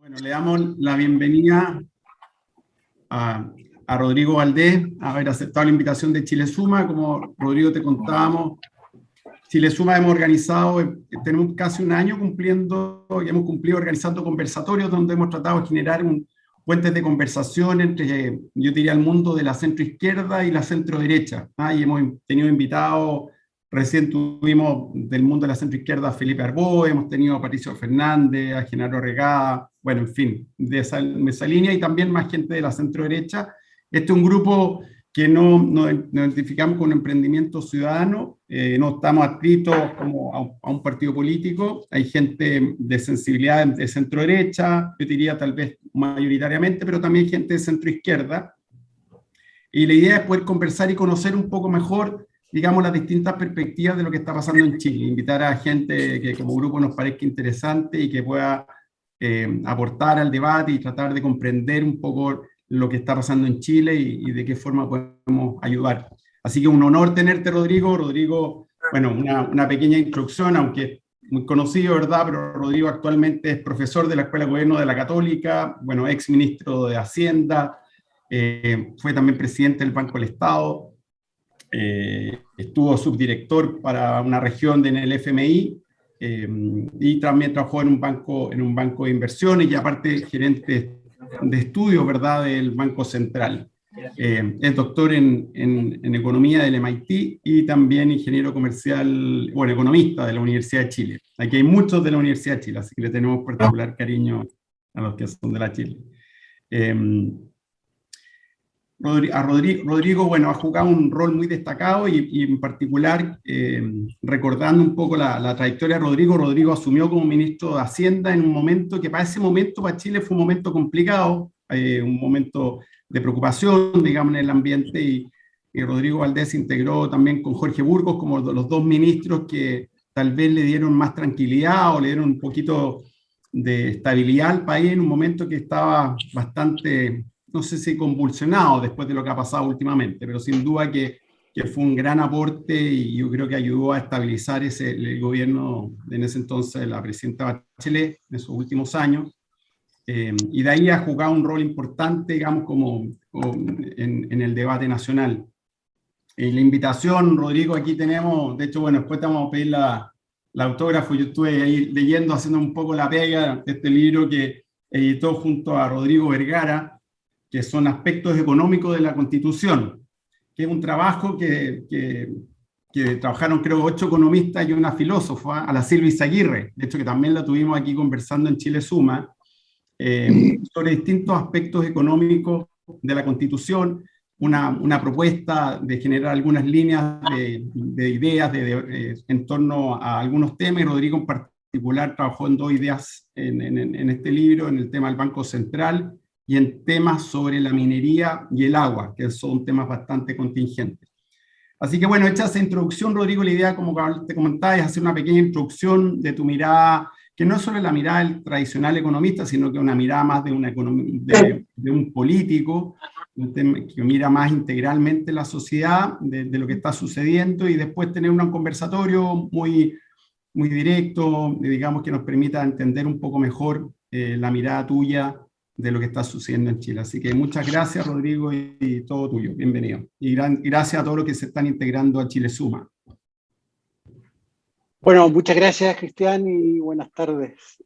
Bueno, le damos la bienvenida a Rodrigo Valdés, haber aceptado la invitación de Chile Suma. Como Rodrigo te contábamos, Chile Suma hemos organizado, tenemos casi un año hemos cumplido organizando conversatorios donde hemos tratado de generar puentes de conversación entre, yo diría, el mundo de la centroizquierda y la centroderecha. Y hemos tenido invitados, recién tuvimos del mundo de la centroizquierda a Felipe Arbó, hemos tenido a Patricio Fernández, a Genaro Regada, bueno, en fin, de esa línea, y también más gente de la centroderecha. Este es un grupo que nos identificamos con un emprendimiento ciudadano, no estamos adscritos como a un partido político, hay gente de sensibilidad de centro-derecha, yo diría tal vez mayoritariamente, pero también gente de centro-izquierda, y la idea es poder conversar y conocer un poco mejor, digamos, las distintas perspectivas de lo que está pasando en Chile, invitar a gente que como grupo nos parezca interesante y que pueda aportar al debate y tratar de comprender un poco lo que está pasando en Chile y de qué forma podemos ayudar. Así que un honor tenerte, Rodrigo. Rodrigo, bueno, una pequeña introducción, aunque muy conocido, ¿verdad? Pero Rodrigo actualmente es profesor de la Escuela de Gobierno de la Católica, bueno, ex ministro de Hacienda, fue también presidente del Banco del Estado, estuvo subdirector para una región en el FMI, y también trabajó en un banco de inversiones y aparte gerente de estudios, ¿verdad?, del Banco Central. Es doctor en economía del MIT y también ingeniero comercial, bueno, economista de la Universidad de Chile. Aquí hay muchos de la Universidad de Chile, así que le tenemos particular cariño a los que son de la Chile. Rodrigo, bueno, ha jugado un rol muy destacado y en particular, recordando un poco la trayectoria de Rodrigo asumió como ministro de Hacienda en un momento que para ese momento para Chile fue un momento complicado, un momento de preocupación, digamos, en el ambiente, y Rodrigo Valdés se integró también con Jorge Burgos como los dos ministros que tal vez le dieron más tranquilidad o le dieron un poquito de estabilidad al país en un momento que estaba bastante, no sé si convulsionado después de lo que ha pasado últimamente, pero sin duda que fue un gran aporte y yo creo que ayudó a estabilizar el gobierno en ese entonces, la presidenta Bachelet, en esos últimos años. Y de ahí ha jugado un rol importante, digamos, en el debate nacional. La invitación, Rodrigo, aquí tenemos, de hecho, bueno, después te vamos a pedir la autógrafo. Yo estuve ahí leyendo, haciendo un poco la pega de este libro que editó junto a Rodrigo Vergara, que son aspectos económicos de la Constitución, que es un trabajo que trabajaron, creo, 8 economistas y una filósofa, a la Silvia Izaguirre, de hecho, que también la tuvimos aquí conversando en Chile Suma, sobre distintos aspectos económicos de la Constitución, una propuesta de generar algunas líneas de ideas en torno a algunos temas, y Rodrigo en particular trabajó en 2 ideas en este libro, en el tema del Banco Central y en temas sobre la minería y el agua, que son temas bastante contingentes. Así que bueno, hecha esa introducción, Rodrigo, la idea, como te comentaba, es hacer una pequeña introducción de tu mirada, que no es solo la mirada del tradicional economista, sino que una mirada más de un político, que mira más integralmente la sociedad, de lo que está sucediendo, y después tener un conversatorio muy, muy directo, digamos, que nos permita entender un poco mejor la mirada tuya de lo que está sucediendo en Chile. Así que muchas gracias, Rodrigo, y todo tuyo. Bienvenido. Y gracias a todos los que se están integrando a Chile Suma. Bueno, muchas gracias, Cristian, y buenas tardes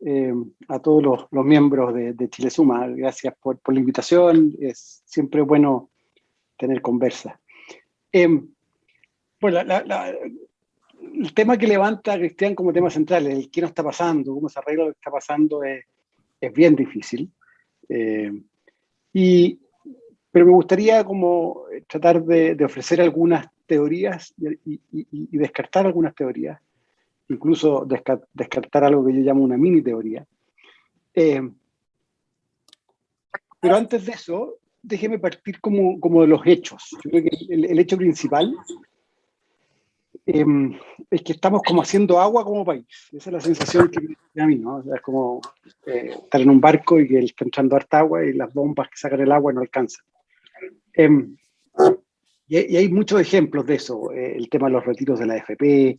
a todos los miembros de Chile Suma. Gracias por la invitación. Es siempre bueno tener conversa. Bueno, el tema que levanta Cristian como tema central, el qué nos está pasando, cómo se arregla lo que está pasando, es bien difícil. Pero me gustaría como tratar de ofrecer algunas teorías y descartar algunas teorías, incluso descartar algo que yo llamo una mini teoría. Pero antes de eso, déjeme partir como de los hechos. Yo creo que el hecho principal es que estamos como haciendo agua como país. Esa es la sensación que me da a mí, ¿no? O sea, es como estar en un barco y que está entrando harta agua y las bombas que sacan el agua no alcanzan. Y hay muchos ejemplos de eso. El tema de los retiros de la AFP,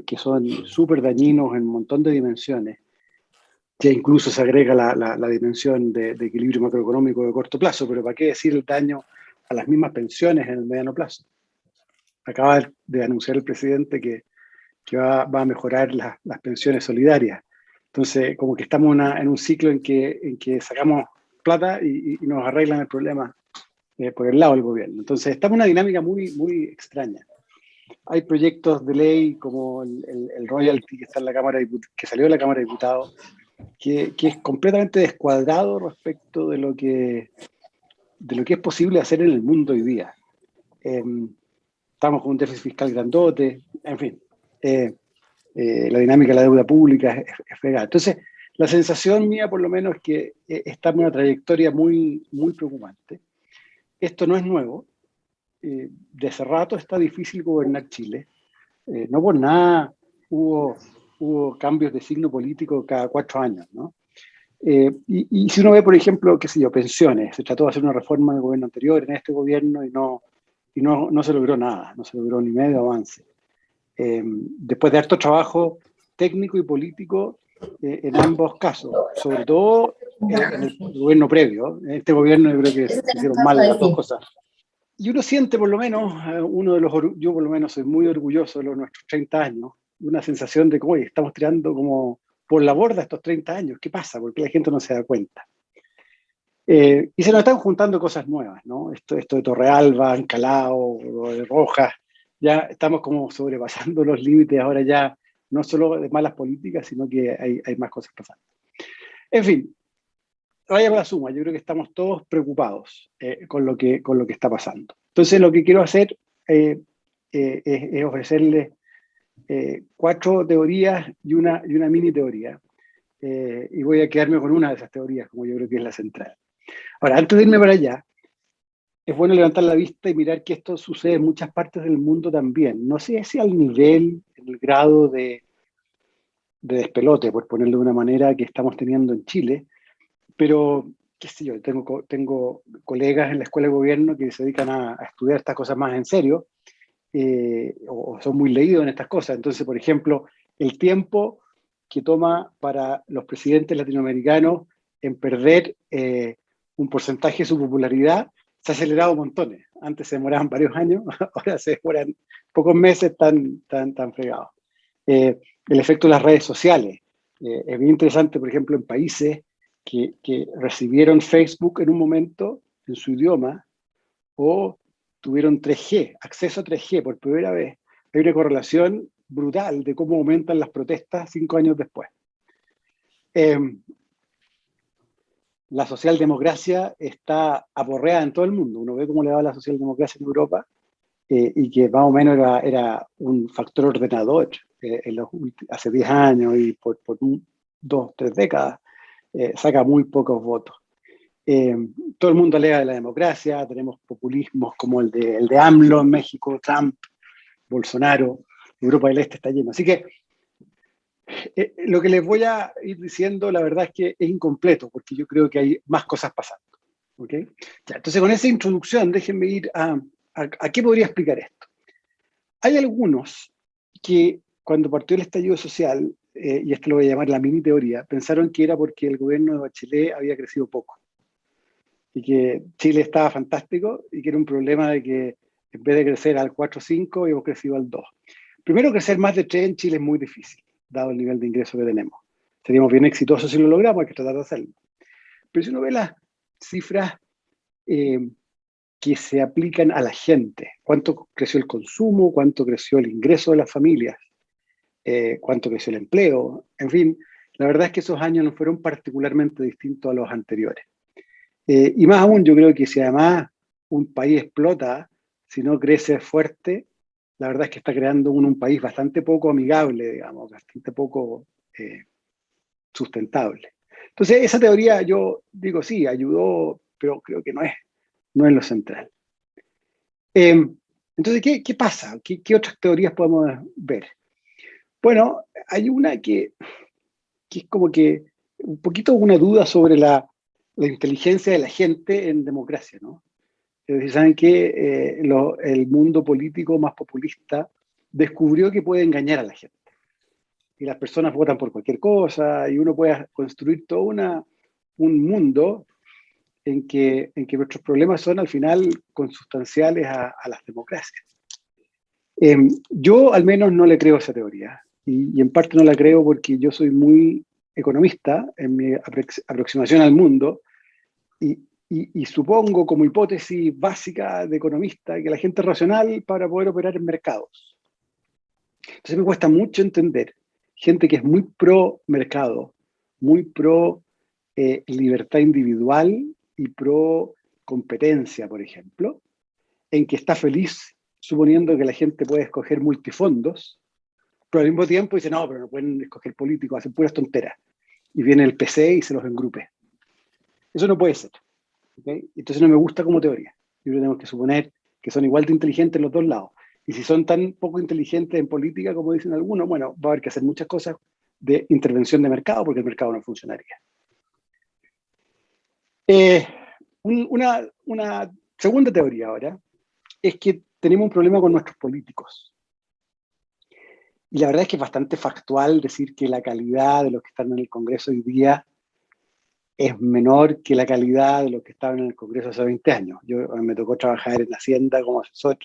que son súper dañinos en un montón de dimensiones. que incluso se agrega la dimensión de equilibrio macroeconómico de corto plazo, pero ¿para qué decir el daño a las mismas pensiones en el mediano plazo? Acaba de anunciar el presidente que va a mejorar las pensiones solidarias. Entonces, como que estamos en un ciclo en que sacamos plata y nos arreglan el problema por el lado del gobierno. Entonces, estamos en una dinámica muy, muy extraña. Hay proyectos de ley como el royalty que está en la Cámara que salió de la Cámara de Diputados, que es completamente descuadrado respecto de lo que es posible hacer en el mundo hoy día. Estamos con un déficit fiscal grandote, en fin. La dinámica de la deuda pública es fregada. Entonces, la sensación mía, por lo menos, es que estamos en una trayectoria muy, muy preocupante. Esto no es nuevo. De hace rato está difícil gobernar Chile. No por nada hubo cambios de signo político cada 4 años, ¿no? Y si uno ve, por ejemplo, qué sé yo, pensiones, se trató de hacer una reforma en el gobierno anterior, en este gobierno, y no se logró nada, no se logró ni medio avance. Después de harto trabajo técnico y político en ambos casos, sobre todo en el gobierno previo. En este gobierno yo creo que se hicieron mal las dos cosas. Y uno siente, por lo menos, yo por lo menos soy muy orgulloso de nuestros 30 años, una sensación de que oye, estamos tirando como por la borda estos 30 años. ¿Qué pasa? Porque la gente no se da cuenta. Y se nos están juntando cosas nuevas, ¿no? Esto de Torrealba, Ancalao, de Rojas, ya estamos como sobrepasando los límites ahora ya, no solo de malas políticas, sino que hay más cosas pasando. En fin, vaya por la suma, yo creo que estamos todos preocupados con lo que está pasando. Entonces, lo que quiero hacer es ofrecerles 4 teorías y una mini teoría. Y voy a quedarme con una de esas teorías, como yo creo que es la central. Ahora, antes de irme para allá, es bueno levantar la vista y mirar que esto sucede en muchas partes del mundo también. No sé si al nivel, el grado de despelote, por ponerlo de una manera, que estamos teniendo en Chile, pero, qué sé yo, tengo colegas en la escuela de gobierno que se dedican a estudiar estas cosas más en serio, o son muy leídos en estas cosas. Entonces, por ejemplo, el tiempo que toma para los presidentes latinoamericanos en perder un porcentaje de su popularidad se ha acelerado montones. Antes se demoraban varios años, ahora se demoran pocos meses tan fregados. El efecto de las redes sociales. Es bien interesante, por ejemplo, en países que recibieron Facebook en un momento en su idioma o tuvieron 3G, acceso a 3G por primera vez. Hay una correlación brutal de cómo aumentan las protestas 5 años después. La socialdemocracia está aporreada en todo el mundo. Uno ve cómo le va a la socialdemocracia en Europa y que más o menos era un factor ordenador hace 10 años y por 2, 3 décadas saca muy pocos votos. Todo el mundo alega de la democracia, tenemos populismos como el de AMLO en México, Trump, Bolsonaro, Europa del Este está lleno. Así que lo que les voy a ir diciendo, la verdad es que es incompleto, porque yo creo que hay más cosas pasando. ¿Okay? Ya, entonces, con esa introducción, déjenme ir a qué podría explicar esto. Hay algunos que cuando partió el estallido social, y esto lo voy a llamar la mini teoría, pensaron que era porque el gobierno de Bachelet había crecido poco y que Chile estaba fantástico y que era un problema de que en vez de crecer al 4 o 5, hemos crecido al 2. Primero, crecer más de 3 en Chile es muy difícil, dado el nivel de ingreso que tenemos. Seríamos bien exitosos si lo logramos, hay que tratar de hacerlo. Pero si uno ve las cifras que se aplican a la gente, cuánto creció el consumo, cuánto creció el ingreso de las familias, cuánto creció el empleo, en fin, la verdad es que esos años no fueron particularmente distintos a los anteriores. Y más aún, yo creo que si además un país explota, si no crece fuerte, la verdad es que está creando un país bastante poco amigable, digamos, bastante poco sustentable. Entonces, esa teoría yo digo, sí, ayudó, pero creo que no es lo central. Entonces, ¿qué pasa? ¿Qué otras teorías podemos ver? Bueno, hay una que es como que un poquito una duda sobre la inteligencia de la gente en democracia, ¿no? Es decir, ¿saben qué? El mundo político más populista descubrió que puede engañar a la gente. y las personas votan por cualquier cosa, y uno puede construir todo un mundo en que nuestros problemas son al final consustanciales a las democracias. Yo al menos no le creo a esa teoría, y en parte no la creo porque yo soy muy economista en mi aproximación al mundo, y supongo como hipótesis básica de economista que la gente es racional para poder operar en mercados. Entonces me cuesta mucho entender gente que es muy pro mercado, muy pro libertad individual y pro competencia, por ejemplo, en que está feliz suponiendo que la gente puede escoger multifondos, pero al mismo tiempo dice, no, pero no pueden escoger políticos, hacen puras tonteras. Y viene el PC y se los engrupe. Eso no puede ser. ¿Okay? Entonces no me gusta como teoría. Yo creo que tenemos que suponer que son igual de inteligentes los dos lados. Y si son tan poco inteligentes en política como dicen algunos, bueno, va a haber que hacer muchas cosas de intervención de mercado porque el mercado no funcionaría. Una segunda teoría ahora es que tenemos un problema con nuestros políticos. Y la verdad es que es bastante factual decir que la calidad de los que están en el Congreso hoy día es menor que la calidad de los que estaban en el Congreso hace 20 años. Yo me tocó trabajar en Hacienda como asesor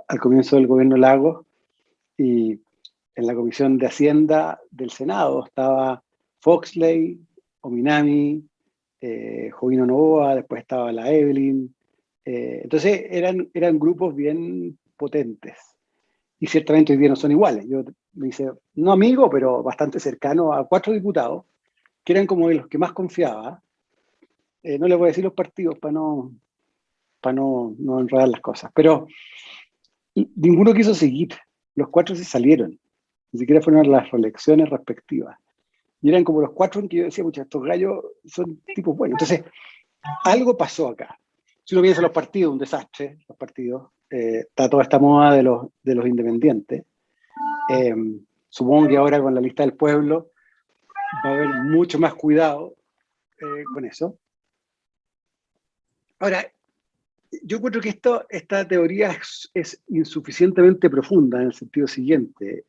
al comienzo del gobierno Lagos, y en la Comisión de Hacienda del Senado estaba Foxley, Ominami, Jovino Novoa, después estaba la Evelyn. Entonces eran grupos bien potentes. Y ciertamente hoy día no son iguales. Yo me hice, no amigo, pero bastante cercano a 4 diputados, que eran como de los que más confiaba. No les voy a decir los partidos para no enredar las cosas. Pero ninguno quiso seguir. Los 4 se salieron. Ni siquiera fueron las reelecciones respectivas. Y eran como los 4 en que yo decía, muchachos, estos gallos son tipos buenos. Entonces, algo pasó acá. Si uno piensa en los partidos, un desastre, los partidos. Está toda esta moda de los independientes. Supongo que ahora con la lista del pueblo va a haber mucho más cuidado con eso. Ahora, yo encuentro que esta teoría es insuficientemente profunda en el sentido siguiente.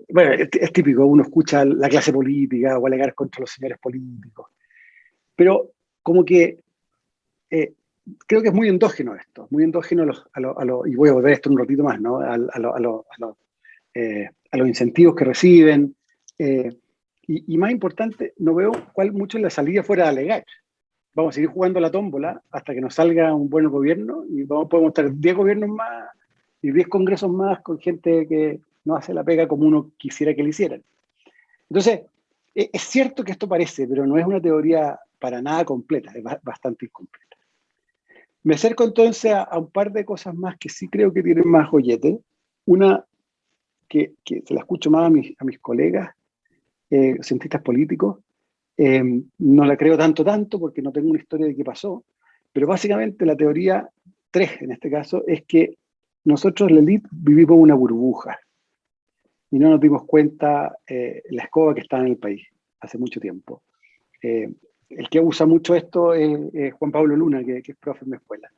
Bueno, es típico, uno escucha la clase política o alegar contra los señores políticos, pero como que creo que es muy endógeno esto, muy endógeno y voy a volver a esto un ratito más, ¿no? A los incentivos que reciben, y más importante, no veo cuál mucho en la salida fuera de alegar. Vamos a seguir jugando a la tómbola hasta que nos salga un buen gobierno, y podemos estar 10 gobiernos más y 10 congresos más con gente que no hace la pega como uno quisiera que le hicieran. Entonces, es cierto que esto parece, pero no es una teoría para nada completa, es bastante incompleta. Me acerco entonces a un par de cosas más que sí creo que tienen más joyete. Una que se la escucho más a mis colegas, cientistas políticos. No la creo tanto porque no tengo una historia de qué pasó, pero básicamente la teoría 3 en este caso es que nosotros, la élite, vivimos una burbuja y no nos dimos cuenta la escoba que está en el país hace mucho tiempo. El que usa mucho esto es Juan Pablo Luna, que es profe en mi escuela,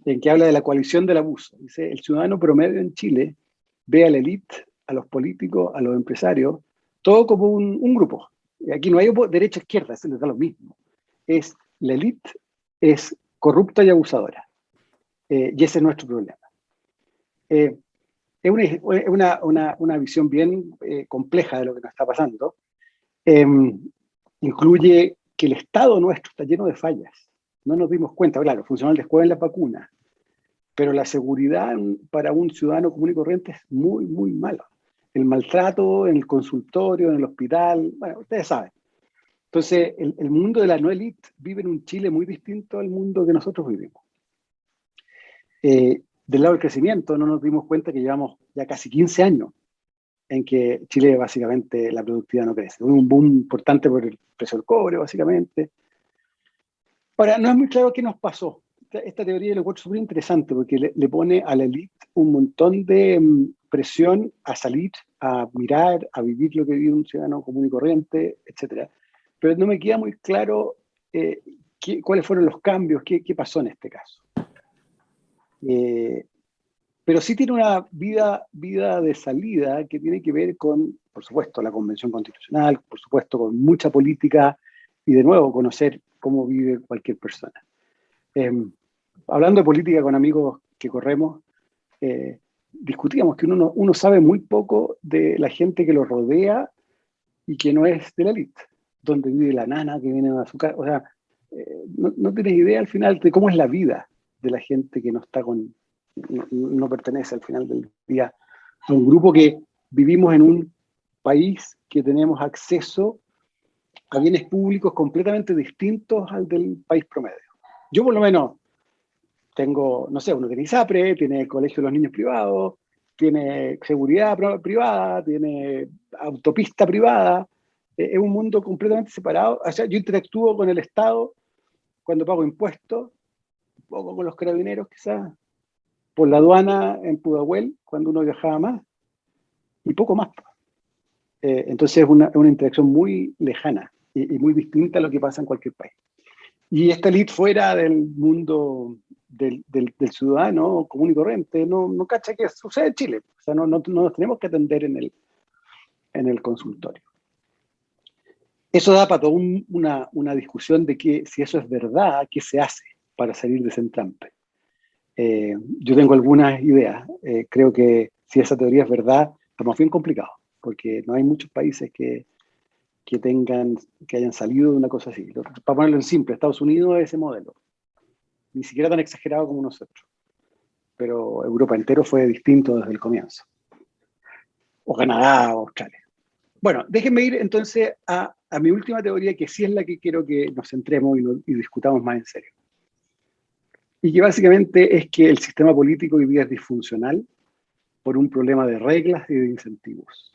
en que habla de la coalición del abuso. Dice, el ciudadano promedio en Chile ve a la élite, a los políticos, a los empresarios, todo como un grupo. Aquí no hay derecha-izquierda, se les da lo mismo. La élite es corrupta y abusadora. Y ese es nuestro problema. Es una visión bien compleja de lo que nos está pasando. Incluye que el Estado nuestro está lleno de fallas. No nos dimos cuenta. Claro, funcionó el descuido en las vacunas, pero la seguridad para un ciudadano común y corriente es muy, muy mala. El maltrato en el consultorio, en el hospital, bueno, ustedes saben. Entonces, el mundo de la no élite vive en un Chile muy distinto al mundo que nosotros vivimos. Del lado del crecimiento, no nos dimos cuenta que llevamos ya casi 15 años en que Chile básicamente la productividad no crece. Hubo un boom importante por el precio del cobre, básicamente. Ahora, no es muy claro qué nos pasó. Esta teoría lo encuentro súper interesante porque le pone a la élite un montón de presión a salir, a mirar, a vivir lo que vive un ciudadano común y corriente, etc. Pero no me queda muy claro cuáles fueron los cambios, qué pasó en este caso. pero sí tiene una vida de salida que tiene que ver con, por supuesto, la Convención Constitucional, por supuesto, con mucha política y, de nuevo, conocer cómo vive cualquier persona. Hablando de política con amigos que corremos, discutíamos que uno sabe muy poco de la gente que lo rodea y que no es de la élite, donde vive la nana que viene a su casa. O sea, no tienes idea al final de cómo es la vida de la gente que no está no pertenece al final del día a un grupo que vivimos en un país que tenemos acceso a bienes públicos completamente distintos al del país promedio. Yo por lo menos tengo, no sé, uno tiene ISAPRE, tiene el colegio de los niños privados, tiene seguridad privada, tiene autopista privada. Es un mundo completamente separado. O sea, yo interactúo con el Estado cuando pago impuestos, un poco con los carabineros quizás, por la aduana en Pudahuel, cuando uno viajaba más, y poco más. Entonces es una interacción muy lejana y muy distinta a lo que pasa en cualquier país. Y esta elite fuera del mundo del ciudadano común y corriente no cacha qué sucede en Chile. O sea, no nos tenemos que atender en el consultorio. Eso da para toda una discusión de que si eso es verdad, ¿qué se hace para salir de ese entrampe? Yo tengo algunas ideas. Creo que si esa teoría es verdad, estamos bien complicados, porque no hay muchos países que hayan salido de una cosa así. Para ponerlo en simple, Estados Unidos es ese modelo. Ni siquiera tan exagerado como nosotros. Pero Europa entero fue distinto desde el comienzo. O Canadá, o Australia. Bueno, déjenme ir entonces a mi última teoría, que sí es la que quiero que nos centremos y discutamos más en serio. Y que básicamente es que el sistema político hoy día es disfuncional por un problema de reglas y de incentivos.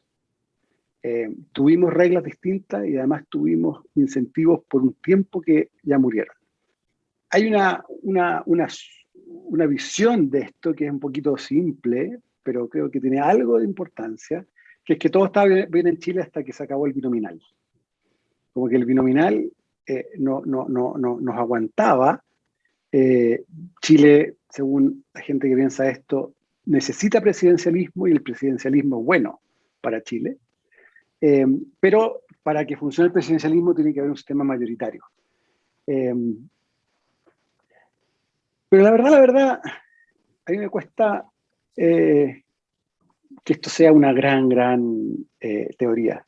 Tuvimos reglas distintas y además tuvimos incentivos por un tiempo que ya murieron. Hay una visión de esto que es un poquito simple, pero creo que tiene algo de importancia, que es que todo estaba bien en Chile hasta que se acabó el binominal. Como que el binominal nos aguantaba. Chile, según la gente que piensa esto, necesita presidencialismo y el presidencialismo es bueno para Chile. Pero para que funcione el presidencialismo tiene que haber un sistema mayoritario. Pero la verdad, a mí me cuesta que esto sea una gran teoría.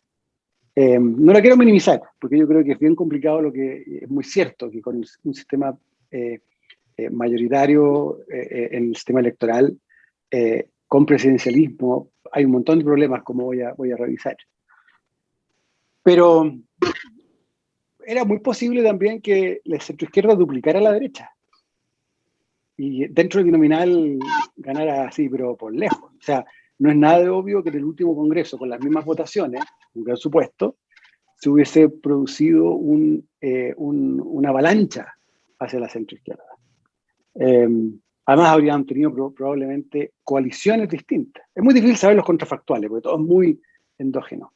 No la quiero minimizar, porque yo creo que es bien complicado, lo que es muy cierto, que con un sistema mayoritario en el sistema electoral, con presidencialismo, hay un montón de problemas, como voy a revisar. Pero era muy posible también que la centroizquierda duplicara a la derecha. Y dentro del binominal ganara así, pero por lejos. O sea, no es nada de obvio que en el último Congreso, con las mismas votaciones, un gran supuesto, se hubiese producido una avalancha hacia la centroizquierda. Además, habrían tenido probablemente coaliciones distintas. Es muy difícil saber los contrafactuales, porque todo es muy endógeno.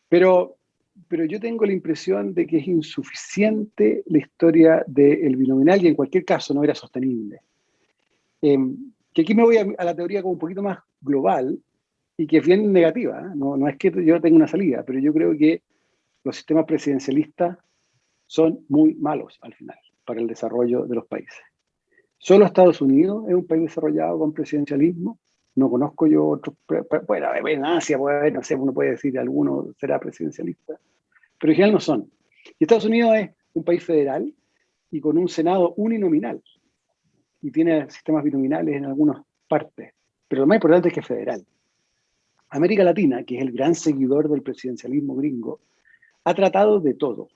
Pero yo tengo la impresión de que es insuficiente la historia del binominal y en cualquier caso no era sostenible. Que aquí me voy a la teoría como un poquito más global y que es bien negativa, ¿eh? No es que yo tenga una salida, pero yo creo que los sistemas presidencialistas son muy malos al final para el desarrollo de los países. Solo Estados Unidos es un país desarrollado con presidencialismo. No conozco yo otros. Bueno, en Asia, no sé, uno puede decir alguno será presidencialista, pero en general no son. Y Estados Unidos es un país federal y con un Senado uninominal. Y tiene sistemas binominales en algunas partes. Pero lo más importante es que es federal. América Latina, que es el gran seguidor del presidencialismo gringo, ha tratado de todo.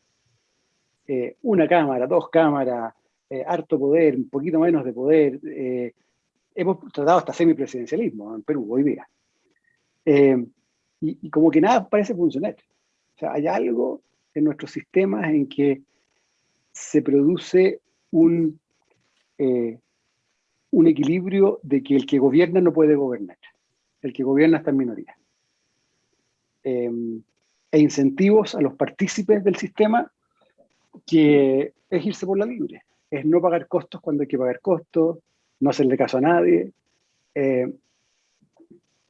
Una cámara, dos cámaras, harto poder, un poquito menos de poder. Hemos tratado hasta semipresidencialismo en Perú hoy día. Y como que nada parece funcionar. O sea, hay algo en nuestros sistemas en que se produce un equilibrio de que el que gobierna no puede gobernar. El que gobierna está en minoría. E incentivos a los partícipes del sistema que es irse por la libre. Es no pagar costos cuando hay que pagar costos, no hacerle caso a nadie.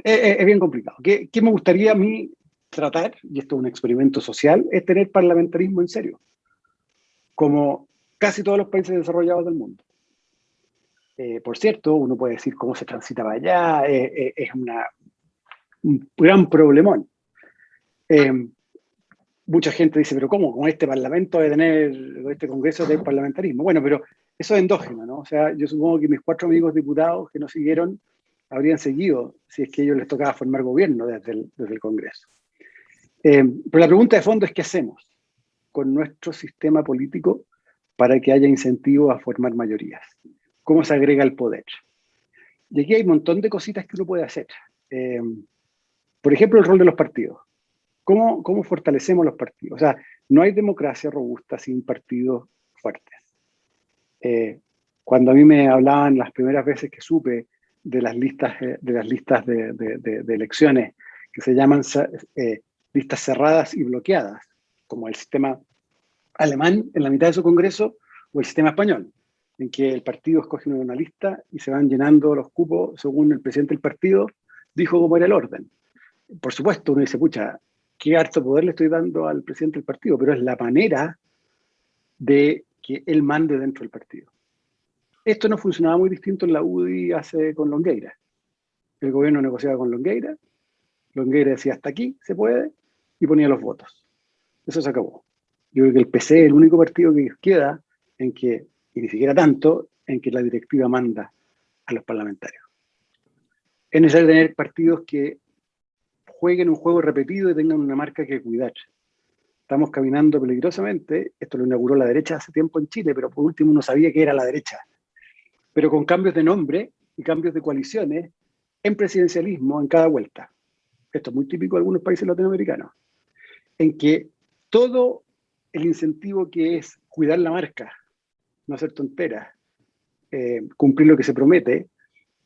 Es bien complicado. ¿Qué me gustaría a mí tratar, y esto es un experimento social, es tener parlamentarismo en serio, como casi todos los países desarrollados del mundo. Por cierto, uno puede decir cómo se transita para allá, es un gran problemón. Mucha gente dice, pero ¿cómo? Con este parlamento de tener, con este congreso de parlamentarismo. Bueno, pero eso es endógeno, ¿no? O sea, yo supongo que mis 4 amigos diputados que nos siguieron habrían seguido si es que a ellos les tocaba formar gobierno desde el Congreso. Pero la pregunta de fondo es, ¿qué hacemos con nuestro sistema político para que haya incentivos a formar mayorías? ¿Cómo se agrega el poder? Y aquí hay un montón de cositas que uno puede hacer. Por ejemplo, el rol de los partidos. ¿Cómo fortalecemos los partidos? O sea, no hay democracia robusta sin partidos fuertes. Cuando a mí me hablaban las primeras veces que supe de las listas de elecciones que se llaman listas cerradas y bloqueadas, como el sistema alemán en la mitad de su congreso o el sistema español, en que el partido escoge una lista y se van llenando los cupos según el presidente del partido dijo cómo era el orden. Por supuesto, uno dice, pucha, qué harto poder le estoy dando al presidente del partido, pero es la manera de que él mande dentro del partido. Esto no funcionaba muy distinto en la UDI con Longueira. El gobierno negociaba con Longueira decía hasta aquí se puede y ponía los votos. Eso se acabó. Yo creo que el PC es el único partido que queda en que, y ni siquiera tanto, en que la directiva manda a los parlamentarios. Es necesario tener partidos que jueguen un juego repetido y tengan una marca que cuidar. Estamos caminando peligrosamente, esto lo inauguró la derecha hace tiempo en Chile, pero por último uno sabía que era la derecha, pero con cambios de nombre y cambios de coaliciones en presidencialismo en cada vuelta. Esto es muy típico de algunos países latinoamericanos, en que todo el incentivo que es cuidar la marca, no hacer tonteras, cumplir lo que se promete,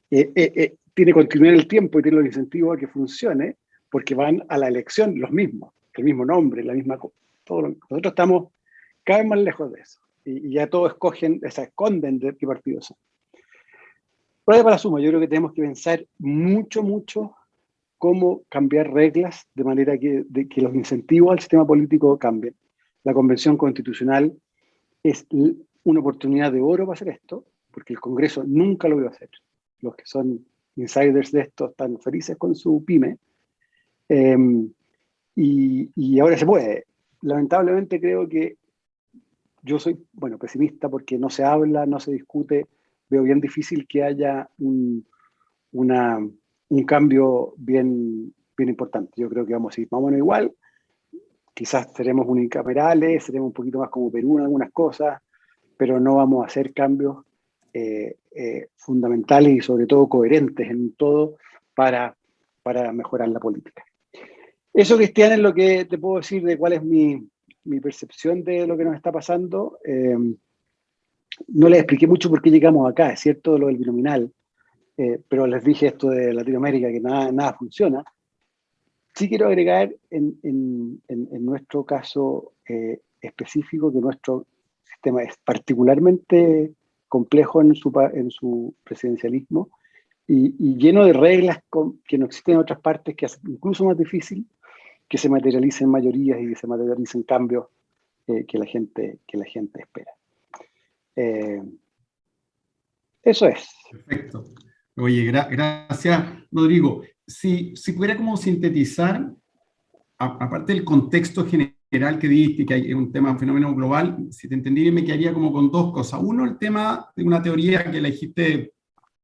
tiene continuidad en el tiempo y tiene los incentivos a que funcione, porque van a la elección los mismos, el mismo nombre, la misma cosa. Nosotros estamos cada vez más lejos de eso. Y ya todos se esconden de qué partidos son. Pero para la suma, yo creo que tenemos que pensar mucho cómo cambiar reglas de manera que los incentivos al sistema político cambien. La Convención Constitucional es una oportunidad de oro para hacer esto, porque el Congreso nunca lo iba a hacer. Los que son insiders de esto están felices con su pyme. Y ahora se puede. Lamentablemente creo que yo soy, pesimista porque no se habla, no se discute. Veo bien difícil que haya un cambio bien importante. Yo creo que vamos a ir más o menos igual. Quizás seremos unicamerales, seremos un poquito más como Perú en algunas cosas, pero no vamos a hacer cambios fundamentales y sobre todo coherentes en todo para mejorar la política. Eso, Cristian, es lo que te puedo decir de cuál es mi percepción de lo que nos está pasando. No les expliqué mucho por qué llegamos acá, es cierto lo del binominal, pero les dije esto de Latinoamérica, que nada funciona. Sí quiero agregar en nuestro caso específico que nuestro sistema es particularmente complejo en su presidencialismo y lleno de reglas que no existen en otras partes, que hacen incluso más difícil que se materialicen mayorías y que se materialicen cambios que la gente espera. Eso es. Perfecto. Oye, gracias, Rodrigo. Si pudiera como sintetizar, aparte del contexto general que diste, que hay un tema, un fenómeno global, si te entendí bien, me quedaría como con dos cosas. Uno, el tema de una teoría que la dijiste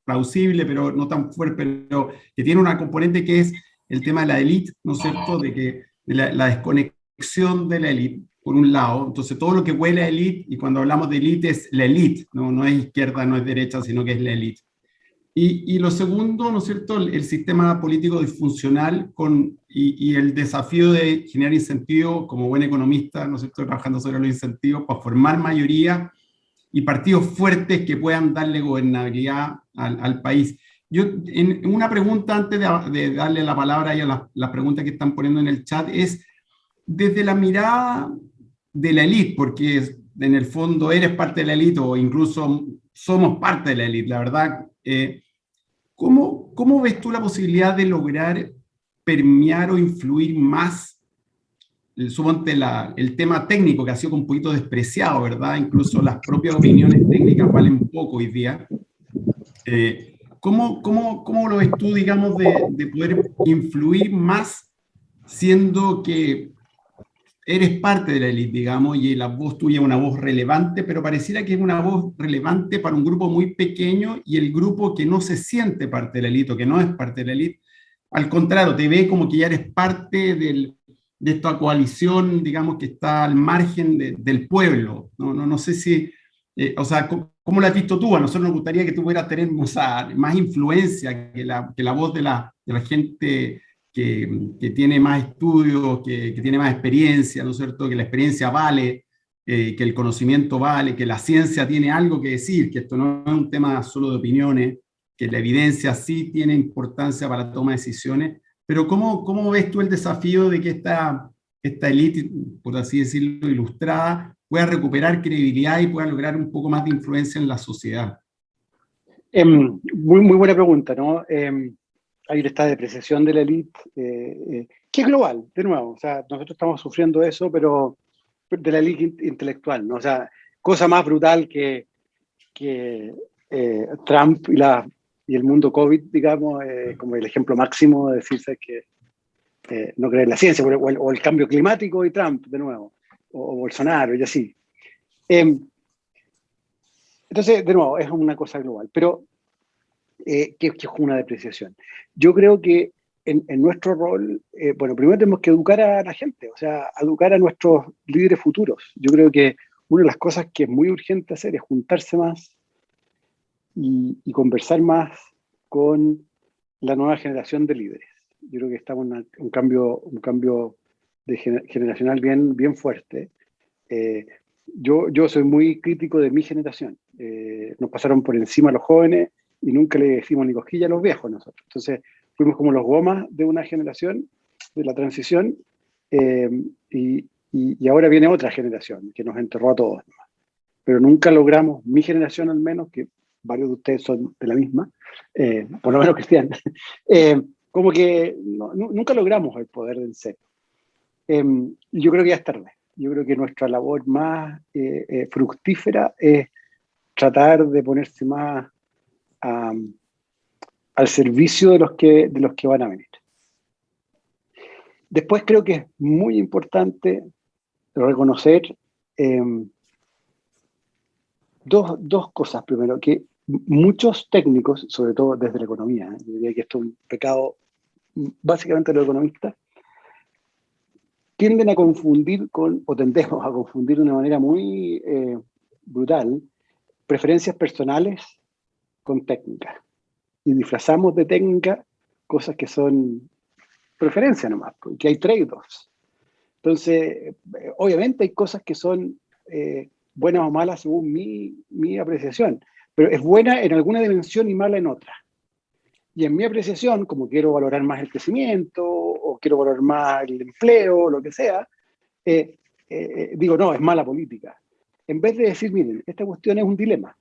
plausible, pero no tan fuerte, pero que tiene una componente que es el tema de la élite, ¿no es cierto? De la desconexión de la élite, por un lado. Entonces, todo lo que huele a élite, y cuando hablamos de élite es la élite, no es izquierda, no es derecha, sino que es la élite. Y lo segundo, ¿no es cierto?, el sistema político disfuncional y el desafío de generar incentivos, como buen economista, ¿no es cierto?, trabajando sobre los incentivos para formar mayoría y partidos fuertes que puedan darle gobernabilidad al país. Yo, en una pregunta antes de darle la palabra a las preguntas que están poniendo en el chat, es desde la mirada de la élite, porque en el fondo eres parte de la élite o incluso somos parte de la élite, la verdad. ¿Cómo ves tú la posibilidad de lograr permear o influir más, suponte el tema técnico que ha sido un poquito despreciado, ¿verdad? Incluso las propias opiniones técnicas valen poco hoy día. ¿Cómo lo ves tú, digamos, de poder influir más siendo que eres parte de la élite, digamos, y la voz tuya es una voz relevante, pero pareciera que es una voz relevante para un grupo muy pequeño y el grupo que no se siente parte de la élite o que no es parte de la élite, al contrario, te ve como que ya eres parte de esta coalición, digamos, que está al margen del pueblo. No sé si, o sea, ¿cómo lo has visto tú? A nosotros nos gustaría que tú pudieras tener, o sea, más influencia que la voz de la gente que tiene más estudios, que tiene más experiencia, ¿no es cierto? Que la experiencia vale, que el conocimiento vale, que la ciencia tiene algo que decir, que esto no es un tema solo de opiniones, que la evidencia sí tiene importancia para la toma de decisiones, pero ¿cómo ves tú el desafío de que esta élite, por así decirlo, ilustrada, pueda recuperar credibilidad y pueda lograr un poco más de influencia en la sociedad? Muy buena pregunta, ¿no? Hay esta depreciación de la élite, que es global, de nuevo. O sea, nosotros estamos sufriendo eso, pero de la élite intelectual, ¿no? O sea, cosa más brutal que Trump y el mundo COVID, digamos, como el ejemplo máximo de decirse que no creer en la ciencia, o el cambio climático y Trump, de nuevo, o Bolsonaro y así. Entonces, de nuevo, es una cosa global, pero que es una depreciación. Yo creo que en nuestro rol, bueno, primero tenemos que educar a la gente, o sea, educar a nuestros líderes futuros. Yo creo que una de las cosas que es muy urgente hacer es juntarse más y conversar más con la nueva generación de líderes. Yo creo que estamos en un cambio generacional bien fuerte. Yo soy muy crítico de mi generación. Nos pasaron por encima los jóvenes y nunca le decimos ni cosquilla a los viejos nosotros. Entonces fuimos como los gomas de una generación, de la transición, eh, y ahora viene otra generación que nos enterró a todos. Pero nunca logramos, mi generación al menos, que varios de ustedes son de la misma, por lo menos Cristian, como que nunca logramos el poder del ser. Yo creo que ya es tarde. Yo creo que nuestra labor más fructífera es tratar de ponerse más al servicio de los que van a venir. Después creo que es muy importante reconocer dos cosas. Primero, que muchos técnicos, sobre todo desde la economía, yo diría que esto es un pecado básicamente de los economistas, tienden a confundir o tendemos a confundir de una manera muy brutal preferencias personales con técnicas. Y disfrazamos de técnica cosas que son preferencias nomás, porque hay trade-offs. Entonces, obviamente hay cosas que son buenas o malas según mi apreciación, pero es buena en alguna dimensión y mala en otra. Y en mi apreciación, como quiero valorar más el crecimiento o quiero valorar más el empleo, lo que sea, digo, no, es mala política. En vez de decir, miren, esta cuestión es un dilema,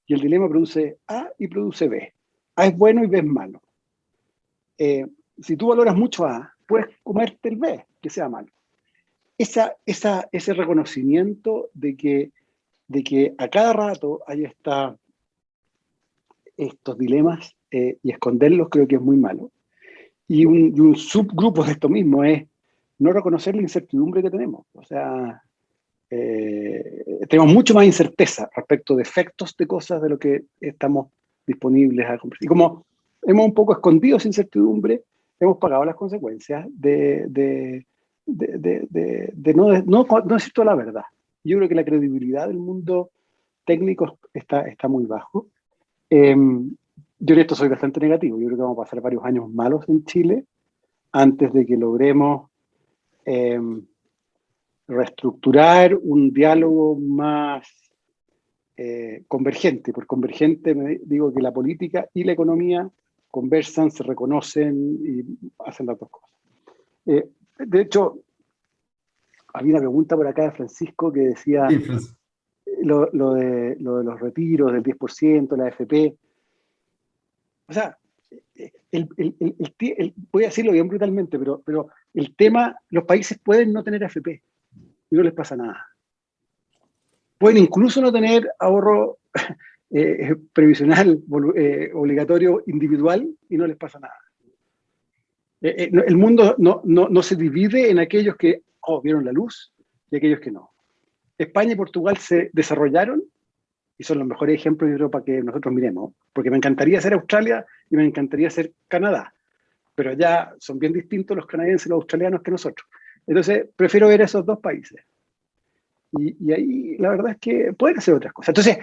y el dilema produce A y produce B. A es bueno y B es malo. Si tú valoras mucho A, puedes comerte el B, que sea malo. Ese reconocimiento de que a cada rato hay estos dilemas y esconderlos creo que es muy malo. Y un subgrupo de esto mismo es no reconocer la incertidumbre que tenemos. O sea, tenemos mucho más incerteza respecto de efectos de cosas de lo que estamos disponibles a comprar. Y como hemos un poco escondido esa incertidumbre, hemos pagado las consecuencias de no decir toda la verdad. Yo creo que la credibilidad del mundo técnico está muy bajo. Yo en esto soy bastante negativo. Yo creo que vamos a pasar varios años malos en Chile antes de que logremos reestructurar un diálogo más convergente. Por convergente me digo que la política y la economía conversan, se reconocen y hacen las dos cosas. De hecho, había una pregunta por acá de Francisco que decía lo de los retiros del 10%, la AFP. O sea, voy a decirlo bien brutalmente, pero el tema, los países pueden no tener AFP y no les pasa nada. Pueden incluso no tener ahorro previsional obligatorio individual y no les pasa nada. El mundo no se divide en aquellos que vieron la luz y aquellos que no. España y Portugal se desarrollaron y son los mejores ejemplos de Europa que nosotros miremos, porque me encantaría ser Australia y me encantaría ser Canadá, pero ya son bien distintos los canadienses y los australianos que nosotros. Entonces, prefiero ver esos dos países. Y ahí la verdad es que pueden hacer otras cosas. Entonces,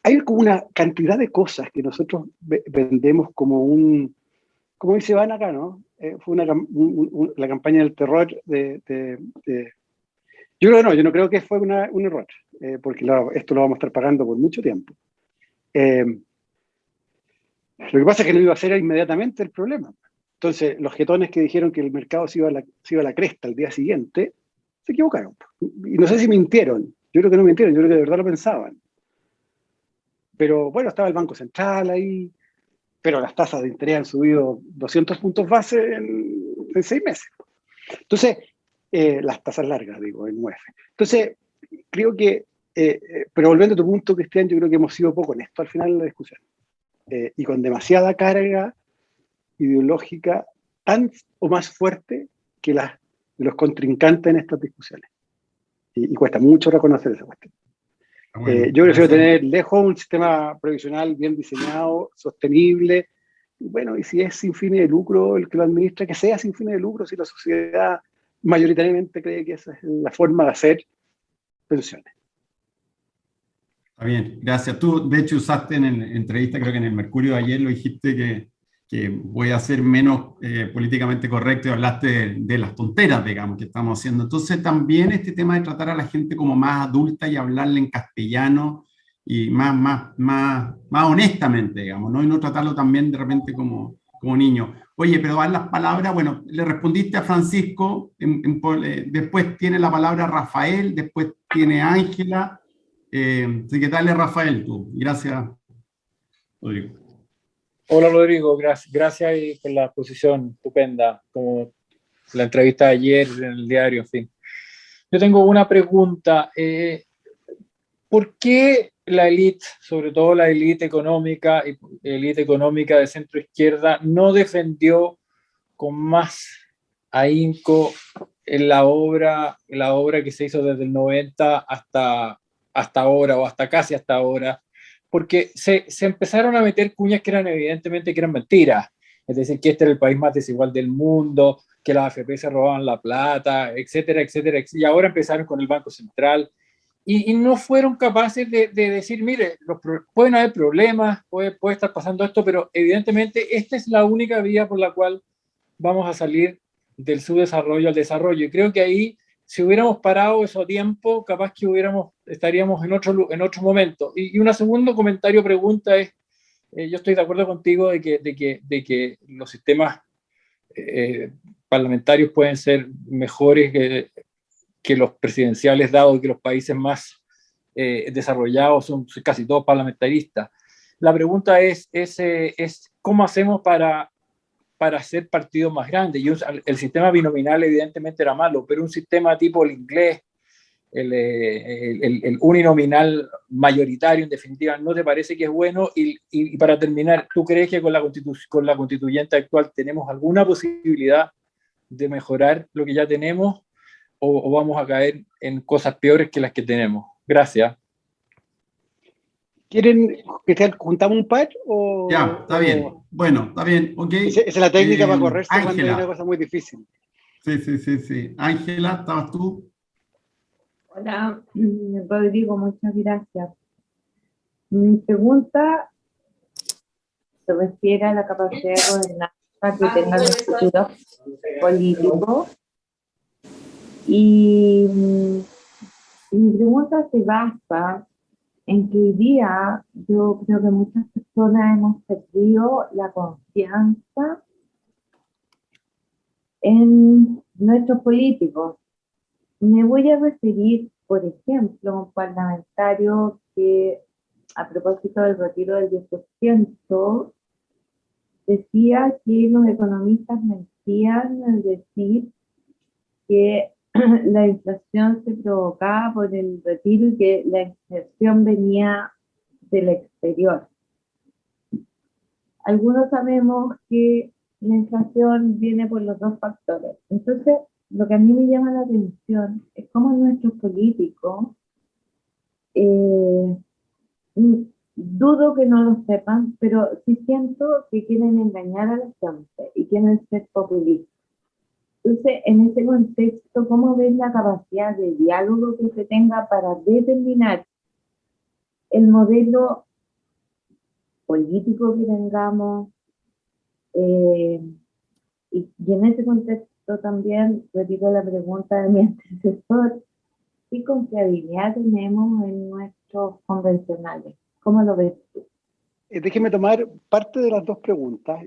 hay como una cantidad de cosas que nosotros vendemos como como dice Van acá, ¿no? Fue la campaña del terror yo creo que no, yo no creo que fue un error, porque esto lo vamos a estar pagando por mucho tiempo. Lo que pasa es que no iba a ser inmediatamente el problema. Entonces, los jetones que dijeron que el mercado se iba a la cresta al día siguiente, se equivocaron. Y no sé si mintieron. Yo creo que no mintieron, yo creo que de verdad lo pensaban. Pero bueno, estaba el Banco Central ahí, pero las tasas de interés han subido 200 puntos base en 6 meses. Entonces, las tasas largas, digo, en UEF. Entonces, creo que, pero volviendo a tu punto, Cristian, yo creo que hemos sido poco honestos al final de la discusión. Y con demasiada carga ideológica tan o más fuerte que de los contrincantes en estas discusiones. Y cuesta mucho reconocer esa cuestión. Bueno, yo prefiero tener lejos un sistema previsional bien diseñado, sostenible. Y bueno, y si es sin fines de lucro el que lo administra, que sea sin fines de lucro, si la sociedad mayoritariamente cree que esa es la forma de hacer pensiones. Está bien, gracias. Tú, de hecho, usaste en entrevista, creo que en el Mercurio de ayer lo dijiste que voy a ser menos políticamente correcto y hablaste de las tonteras, digamos, que estamos haciendo. Entonces, también este tema de tratar a la gente como más adulta y hablarle en castellano y más honestamente, digamos, ¿no? Y no tratarlo también de repente como niño. Oye, pero dar las palabras, bueno, le respondiste a Francisco, después tiene la palabra Rafael, después tiene Ángela. Así que dale, Rafael, tú. Gracias, Rodrigo. Hola, Rodrigo. Gracias por la exposición estupenda, como la entrevista de ayer en el diario, en fin. Yo tengo una pregunta. ¿Por qué la élite, sobre todo la élite económica y élite económica de centro izquierda, no defendió con más ahínco en la obra que se hizo desde el 90 hasta ahora, o hasta casi hasta ahora? Porque se empezaron a meter cuñas que eran evidentemente que eran mentiras. Es decir, que este era el país más desigual del mundo, que las AFP se robaban la plata, etcétera, etcétera, etcétera. Y ahora empezaron con el Banco Central. Y no fueron capaces de decir, mire, pueden haber problemas, puede estar pasando esto, pero evidentemente esta es la única vía por la cual vamos a salir del subdesarrollo al desarrollo. Y creo que ahí, si hubiéramos parado eso a tiempo, capaz que estaríamos en otro momento. Y un segundo comentario, pregunta es, yo estoy de acuerdo contigo de que los sistemas parlamentarios pueden ser mejores que los presidenciales, dado que los países más desarrollados son casi todos parlamentaristas. La pregunta es ¿cómo hacemos para hacer partidos más grandes? El sistema binominal evidentemente era malo, pero un sistema tipo el inglés, el uninominal mayoritario, en definitiva, ¿no te parece que es bueno? Y para terminar, ¿tú crees que con la constituyente actual tenemos alguna posibilidad de mejorar lo que ya tenemos, o vamos a caer en cosas peores que las que tenemos? Gracias. ¿Quieren que juntamos un par? Ya, está bien. Bueno, está bien, ok. Esa es la técnica para correrse Ángela. cuando hay una cosa muy difícil. Sí. Ángela, ¿estabas tú? Hola, Rodrigo, muchas gracias. Mi pregunta se refiere a la capacidad de gobernanza que tengan los futuros políticos. Y mi pregunta se basa en que hoy día yo creo que muchas personas hemos perdido la confianza en nuestros políticos. Me voy a referir, por ejemplo, a un parlamentario que, a propósito del retiro del 10%, decía que los economistas mentían al decir que la inflación se provocaba por el retiro y que la inflación venía del exterior. Algunos sabemos que la inflación viene por los dos factores. Entonces, lo que a mí me llama la atención es cómo nuestros políticos, eh, dudo que no lo sepan, pero sí siento que quieren engañar a la gente y quieren ser populistas. Entonces, en ese contexto, ¿cómo ves la capacidad de diálogo que se tenga para determinar el modelo político que tengamos? Y en ese contexto también, repito la pregunta de mi antecesor, ¿qué confiabilidad tenemos en nuestros convencionales? ¿Cómo lo ves tú? Déjeme tomar parte de las dos preguntas,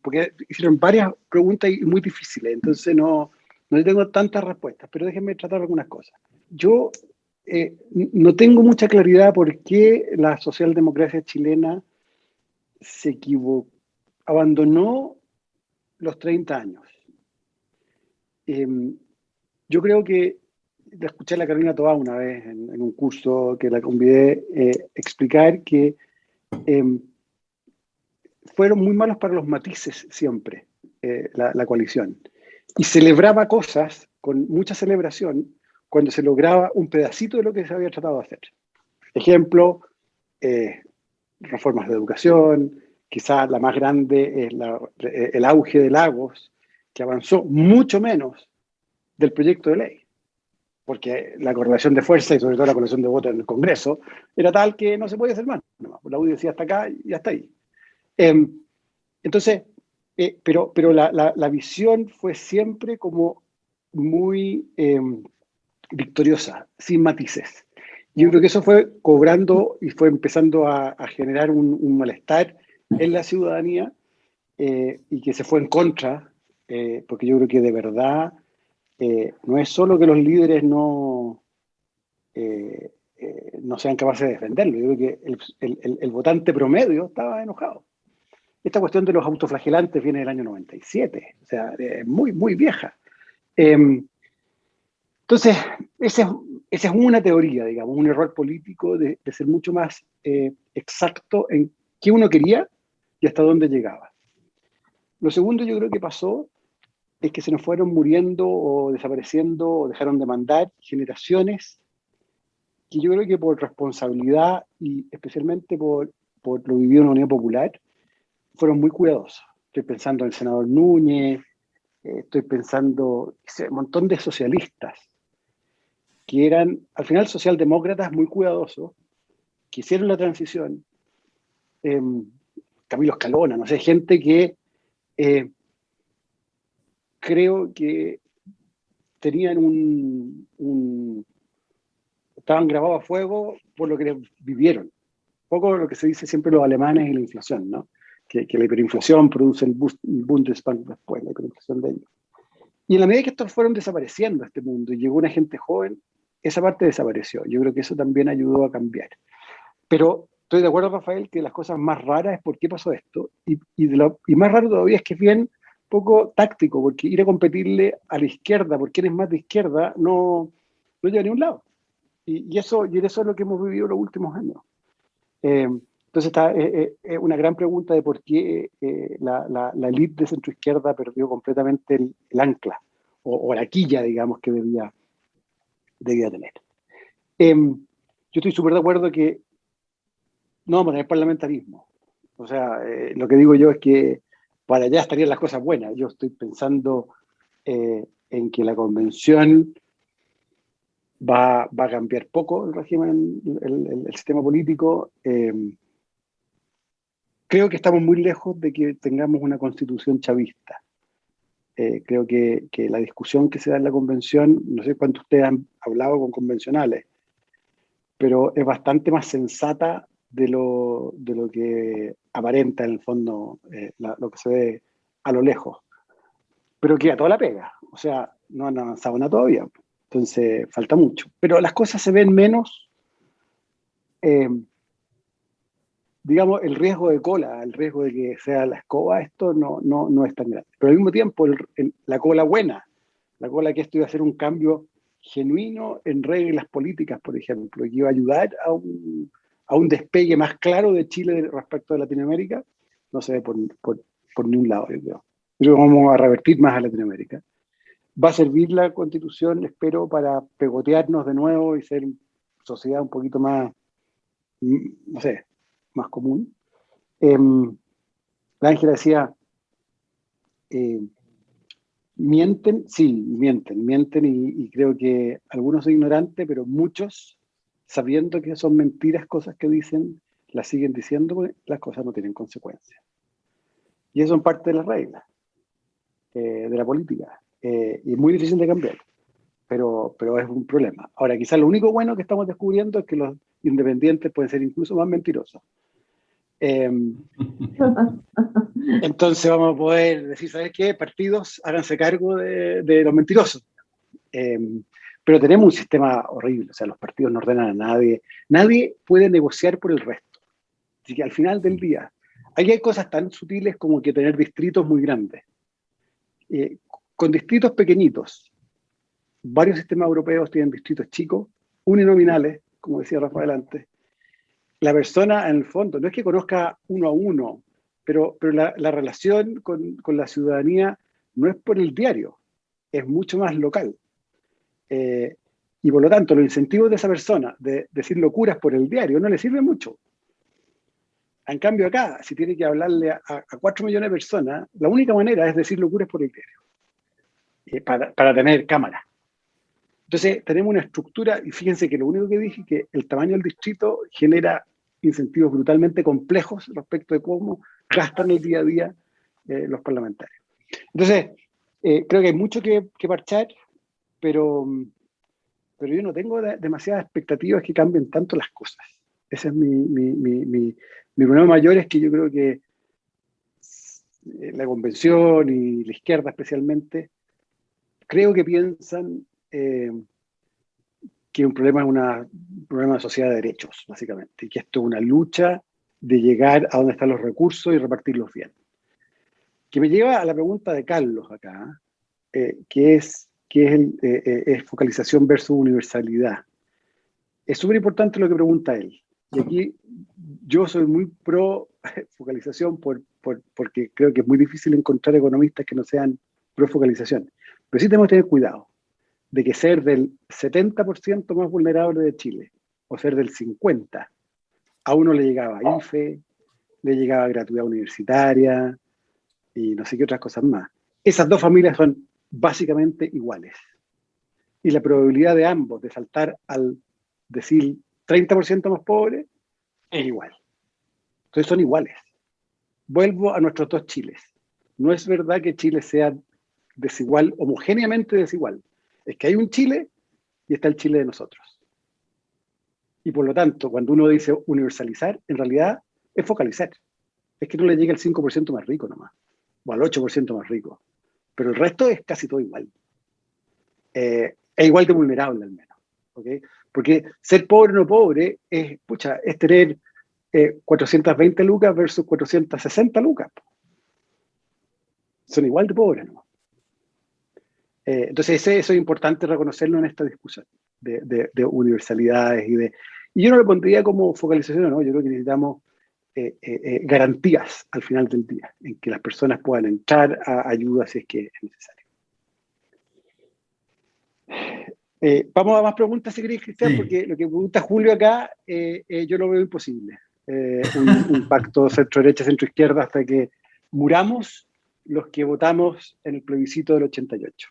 porque hicieron varias preguntas y muy difíciles, entonces no tengo tantas respuestas, pero déjenme tratar algunas cosas. Yo no tengo mucha claridad por qué la socialdemocracia chilena se equivocó, abandonó los 30 años. Yo creo que la escuché a la Carolina Toá una vez en un curso que la convidé explicar que fueron muy malos para los matices siempre, la coalición. Y celebraba cosas con mucha celebración cuando se lograba un pedacito de lo que se había tratado de hacer. Ejemplo, reformas de educación, quizás la más grande es el auge de Lagos, que avanzó mucho menos del proyecto de ley, porque la correlación de fuerza y sobre todo la correlación de votos en el Congreso era tal que no se podía hacer más. La UDI decía hasta acá y hasta ahí. Entonces, pero la visión fue siempre como muy victoriosa, sin matices. Yo creo que eso fue cobrando y fue empezando a generar un malestar en la ciudadanía y que se fue en contra, porque yo creo que de verdad no es solo que los líderes no sean capaces de defenderlo, yo creo que el votante promedio estaba enojado. Esta cuestión de los autoflagelantes viene del año 97, o sea, muy, muy vieja. Entonces, esa es una teoría, digamos, un error político de ser mucho más exacto en qué uno quería y hasta dónde llegaba. Lo segundo yo creo que pasó es que se nos fueron muriendo o desapareciendo o dejaron de mandar generaciones que yo creo que por responsabilidad y especialmente por lo vivido en la Unión Popular, fueron muy cuidadosos. Estoy pensando en el senador Núñez, estoy pensando en un montón de socialistas que eran al final socialdemócratas muy cuidadosos, que hicieron la transición, Camilo Escalona, no sé, gente que creo que tenían estaban grabados a fuego por lo que vivieron. Un poco lo que se dice siempre los alemanes y la inflación, ¿no? Que la hiperinflación produce el Bundesbank después, la hiperinflación de ellos. Y en la medida que estos fueron desapareciendo este mundo y llegó una gente joven, esa parte desapareció. Yo creo que eso también ayudó a cambiar. Pero estoy de acuerdo, Rafael, que las cosas más raras es por qué pasó esto. Y más raro todavía es que es bien poco táctico, porque ir a competirle a la izquierda, por quien es más de izquierda, no lleva a ningún lado. Y eso es lo que hemos vivido los últimos años. Entonces está una gran pregunta de por qué la elite de centroizquierda perdió completamente el ancla o la quilla, digamos, que debía tener. Yo estoy súper de acuerdo que no vamos a tener parlamentarismo. O sea, lo que digo yo es que para allá estarían las cosas buenas. Yo estoy pensando en que la convención va a cambiar poco el régimen, el sistema político. Creo que estamos muy lejos de que tengamos una constitución chavista. Creo que la discusión que se da en la convención, no sé cuánto ustedes han hablado con convencionales, pero es bastante más sensata de lo que aparenta en el fondo lo que se ve a lo lejos. Pero queda toda la pega, o sea, no han avanzado nada todavía, entonces falta mucho. Pero las cosas se ven menos digamos, el riesgo de cola, el riesgo de que sea la escoba, esto no es tan grande. Pero al mismo tiempo, la cola buena, la cola que esto iba a hacer un cambio genuino en reglas políticas, por ejemplo, que iba a ayudar a un despegue más claro de Chile respecto de Latinoamérica, no se ve por ningún lado, yo creo. Pero vamos a revertir más a Latinoamérica. Va a servir la Constitución, espero, para pegotearnos de nuevo y ser sociedad un poquito más, no sé, más común. La Ángela decía, mienten, sí, mienten y creo que algunos son ignorantes, pero muchos, sabiendo que son mentiras cosas que dicen, las siguen diciendo porque las cosas no tienen consecuencias. Y eso es parte de las reglas de la política. Y es muy difícil de cambiar, pero es un problema. Ahora, quizás lo único bueno que estamos descubriendo es que los independientes pueden ser incluso más mentirosos. Entonces vamos a poder decir, ¿sabes qué? Partidos, háganse cargo de los mentirosos. Pero tenemos un sistema horrible, o sea, los partidos no ordenan a nadie. Nadie puede negociar por el resto. Así que al final del día, aquí hay cosas tan sutiles como que tener distritos muy grandes. Con distritos pequeñitos, varios sistemas europeos tienen distritos chicos, uninominales, como decía Rafael antes. La persona, en el fondo, no es que conozca uno a uno, pero la relación con la ciudadanía no es por el diario, es mucho más local. Y por lo tanto, los incentivos de esa persona de decir locuras por el diario no le sirven mucho. En cambio acá, si tiene que hablarle a 4 millones de personas, la única manera es decir locuras por el diario, para tener cámara. Entonces, tenemos una estructura, y fíjense que lo único que dije, que el tamaño del distrito genera incentivos brutalmente complejos respecto de cómo gastan el día a día los parlamentarios. Entonces, creo que hay mucho que parchar, pero yo no tengo demasiadas expectativas que cambien tanto las cosas. Ese es mi problema mayor, es que yo creo que la convención y la izquierda especialmente, creo que piensan que un problema es un problema de sociedad de derechos, básicamente, y que esto es una lucha de llegar a donde están los recursos y repartirlos bien. Que me lleva a la pregunta de Carlos acá, que es focalización versus universalidad. Es súper importante lo que pregunta él. Y aquí yo soy muy pro focalización porque creo que es muy difícil encontrar economistas que no sean pro focalización. Pero sí tenemos que tener cuidado de que ser del 70% más vulnerable de Chile o ser del 50%, a uno le llegaba IFE, le llegaba gratuidad universitaria y no sé qué otras cosas más. Esas dos familias son básicamente iguales. Y la probabilidad de ambos de saltar al decir 30% más pobre es igual. Entonces son iguales. Vuelvo a nuestros dos Chiles. No es verdad que Chile sea desigual, homogéneamente desigual. Es que hay un Chile y está el Chile de nosotros. Y por lo tanto, cuando uno dice universalizar, en realidad es focalizar. Es que no le llega al 5% más rico nomás, o al 8% más rico. Pero el resto es casi todo igual. Es igual de vulnerable al menos. ¿Okay? Porque ser pobre o no pobre es tener 420 lucas versus 460 lucas. Son igual de pobres, ¿no? Entonces eso es importante reconocerlo en esta discusión de universalidades y yo no lo pondría como focalización, ¿no? Yo creo que necesitamos garantías al final del día, en que las personas puedan entrar a ayuda si es que es necesario. Vamos a más preguntas si queréis, Cristian, sí. Porque lo que pregunta Julio acá, yo lo veo imposible. Un pacto centro-derecha, centro-izquierda hasta que muramos los que votamos en el plebiscito del 88.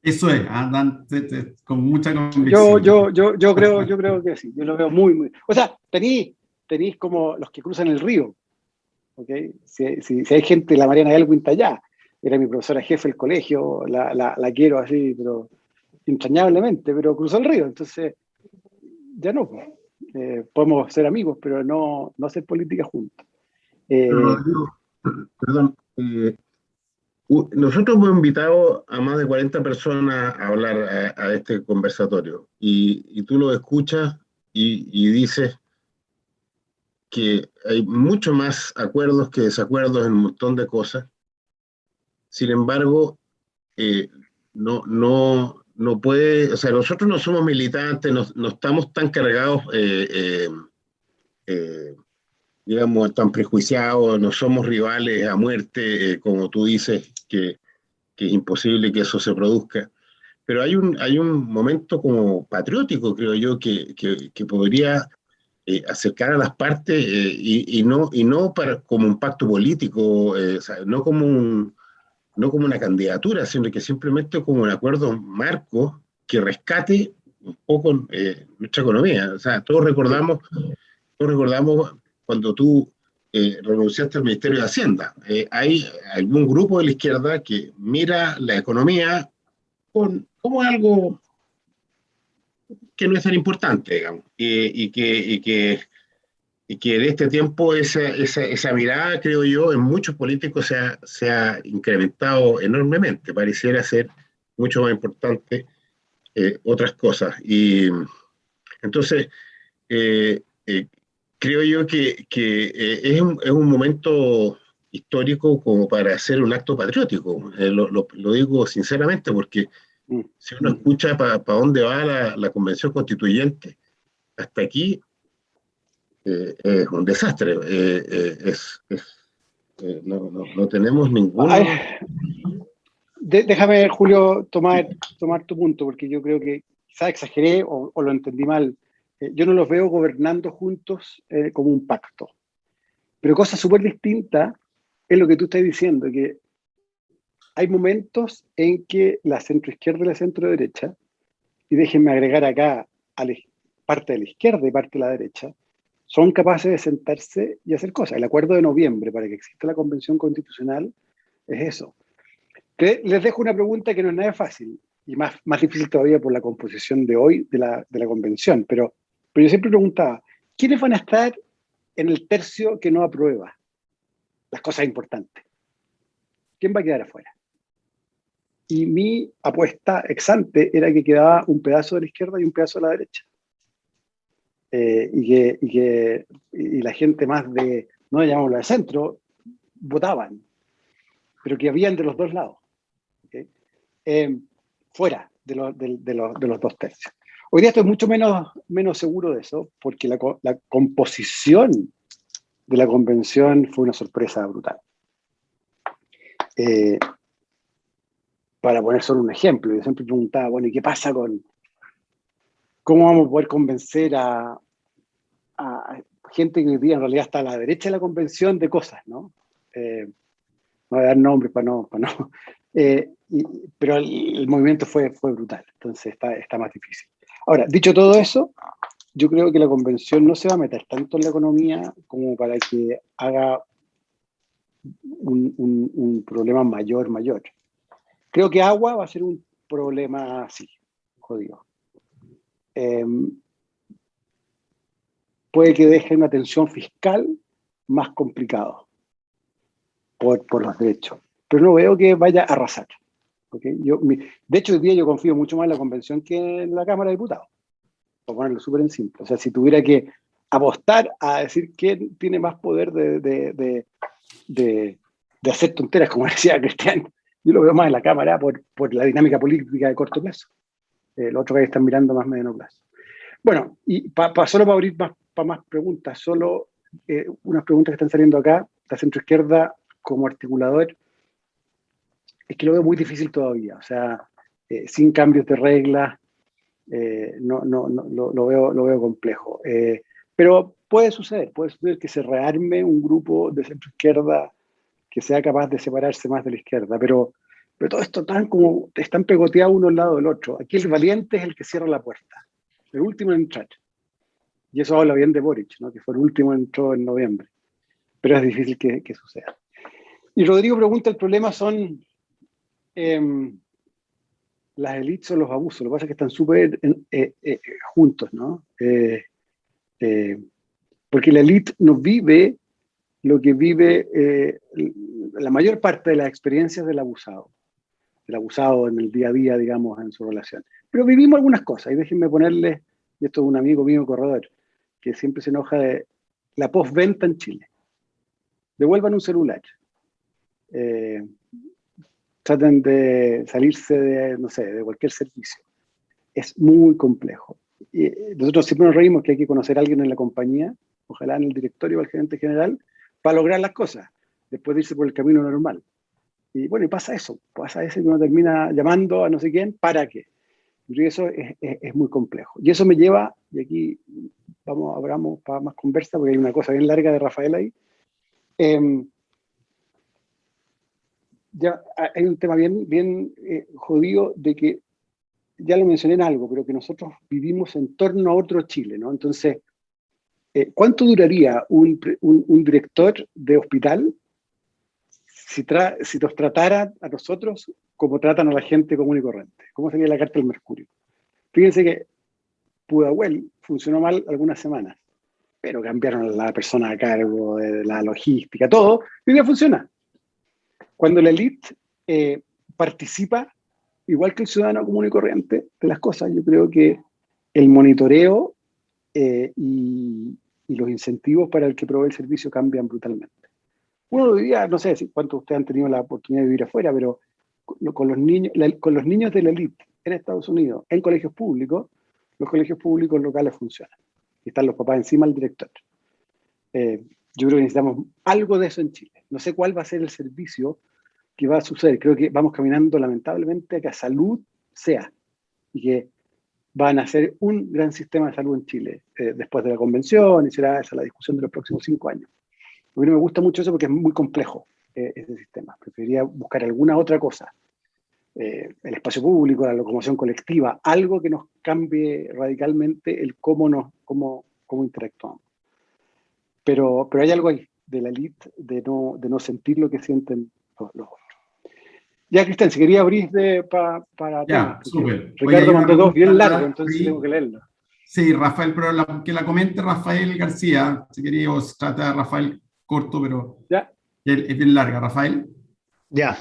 Eso es, con mucha convicción. Yo creo que sí, yo lo veo muy. O sea, tenéis como los que cruzan el río, ¿okay? Si hay gente, la Mariana Elwin está allá, era mi profesora jefe del colegio, la quiero así, pero entrañablemente, pero cruzó el río, entonces ya no. Podemos ser amigos, pero no hacer política juntos. Perdón. Nosotros hemos invitado a más de 40 personas a hablar a este conversatorio y tú lo escuchas y dices, que hay mucho más acuerdos que desacuerdos en un montón de cosas. Sin embargo, no puede, o sea, nosotros no somos militantes, no estamos tan cargados, digamos, tan prejuiciados, no somos rivales a muerte, como tú dices, que es imposible que eso se produzca. Pero hay un momento como patriótico, creo yo, que podría acercar a las partes y no como un pacto político, o sea, no como una candidatura, sino que simplemente como un acuerdo marco que rescate un poco nuestra economía. O sea, todos recordamos cuando tú renunciaste al Ministerio de Hacienda. Hay algún grupo de la izquierda que mira la economía como algo que no es tan importante, digamos, y que en este tiempo esa mirada, creo yo, en muchos políticos se ha incrementado enormemente. Pareciera ser mucho más importante otras cosas. Y entonces, eh, eh, creo yo que es un momento histórico como para hacer un acto patriótico. Lo digo sinceramente porque si uno escucha para dónde va la Convención Constituyente, hasta aquí es un desastre. No tenemos Ay, ninguna... déjame, Julio, tomar tu punto, porque yo creo que quizás exageré o lo entendí mal. Yo no los veo gobernando juntos como un pacto. Pero cosa súper distinta es lo que tú estás diciendo, que hay momentos en que la centroizquierda y la centroderecha, y déjenme agregar acá parte de la izquierda y parte de la derecha, son capaces de sentarse y hacer cosas. El acuerdo de noviembre para que exista la convención constitucional es eso. Les dejo una pregunta que no es nada fácil, y más difícil todavía por la composición de hoy de la convención, pero yo siempre preguntaba, ¿quiénes van a estar en el tercio que no aprueba las cosas importantes? ¿Quién va a quedar afuera? Y mi apuesta ex ante era que quedaba un pedazo de la izquierda y un pedazo de la derecha. Y la gente más no llamémoslo de centro, votaban, pero que habían de los dos lados, ¿okay? Fuera de los dos tercios. Hoy día estoy mucho menos seguro de eso, porque la composición de la convención fue una sorpresa brutal. Para poner solo un ejemplo, yo siempre preguntaba, bueno, ¿y qué pasa cómo vamos a poder convencer a gente que hoy día en realidad está a la derecha de la convención de cosas, ¿no? No voy a dar nombres para no. Pero el movimiento fue brutal, entonces está más difícil. Ahora, dicho todo eso, yo creo que la convención no se va a meter tanto en la economía como para que haga un problema mayor. Creo que agua va a ser un problema así, jodido. Puede que deje una tensión fiscal más complicado por los derechos, pero no veo que vaya a arrasar. ¿Okay? De hecho, hoy día yo confío mucho más en la convención que en la Cámara de Diputados, por ponerlo súper en simple. O sea, si tuviera que apostar a decir quién tiene más poder de hacer tonteras, como decía Cristian, yo lo veo más en la Cámara por la dinámica política de corto plazo. Los otros que están mirando más mediano plazo. Bueno, y solo para abrir más preguntas, solo unas preguntas que están saliendo acá, la centroizquierda como articulador, es que lo veo muy difícil todavía, o sea, sin cambios de reglas, lo veo complejo. Pero puede suceder que se rearme un grupo de centroizquierda que sea capaz de separarse más de la izquierda, pero todo esto están pegoteados uno al lado del otro. Aquí el valiente es el que cierra la puerta, el último en entrar. Y eso habla bien de Boric, ¿no? Que fue el último en entró en noviembre. Pero es difícil que suceda. Y Rodrigo pregunta, el problema son las élites o los abusos. Lo que pasa es que están súper juntos, ¿no? Porque la élite no vive lo que vive la mayor parte de las experiencias del abusado en el día a día, digamos, en su relación. Pero vivimos algunas cosas, y déjenme ponerles, y esto es un amigo mío corredor, que siempre se enoja de la postventa en Chile. Devuelvan un celular. Traten de salirse de, no sé, de cualquier servicio. Es muy complejo. Y nosotros siempre nos reímos que hay que conocer a alguien en la compañía, ojalá en el directorio o el gerente general, para lograr las cosas, después de irse por el camino normal. Y bueno, y pasa eso que uno termina llamando a no sé quién, ¿para qué? Y eso es muy complejo. Y eso me lleva, y aquí abramos para más conversa, porque hay una cosa bien larga de Rafael ahí. Ya hay un tema bien jodido de que, ya lo mencioné en algo, pero que nosotros vivimos en torno a otro Chile, ¿no? Entonces, ¿cuánto duraría un director de hospital si nos tratara a nosotros como tratan a la gente común y corriente? ¿Cómo sería la carta del Mercurio? Fíjense que Pudahuel funcionó mal algunas semanas, pero cambiaron a la persona a cargo de la logística, todo, y ya funciona. Cuando la élite participa, igual que el ciudadano común y corriente, de las cosas, yo creo que el monitoreo y los incentivos para el que provee el servicio cambian brutalmente. Uno diría, no sé cuántos de ustedes han tenido la oportunidad de vivir afuera, pero con los niños de la élite en Estados Unidos, en colegios públicos, los colegios públicos locales funcionan. Y están los papás encima del director. Yo creo que necesitamos algo de eso en Chile. No sé cuál va a ser el servicio que va a suceder. Creo que vamos caminando lamentablemente a que salud sea y que van a ser un gran sistema de salud en Chile después de la convención, y será esa la discusión de los próximos 5 años. A mí no me gusta mucho eso porque es muy complejo ese sistema. Preferiría buscar alguna otra cosa. El espacio público, la locomoción colectiva, algo que nos cambie radicalmente el cómo interactuamos. Pero hay algo ahí de la élite de no sentir lo que sienten los otros. Ya, Cristian, si quería abrir para ya, súper. Ricardo mandó dos bien largos, entonces tengo que leerlo. Sí, Rafael, pero que la comente Rafael García. Si queríamos tratar a Rafael corto, pero ¿Ya? Es bien larga. Rafael. Ya.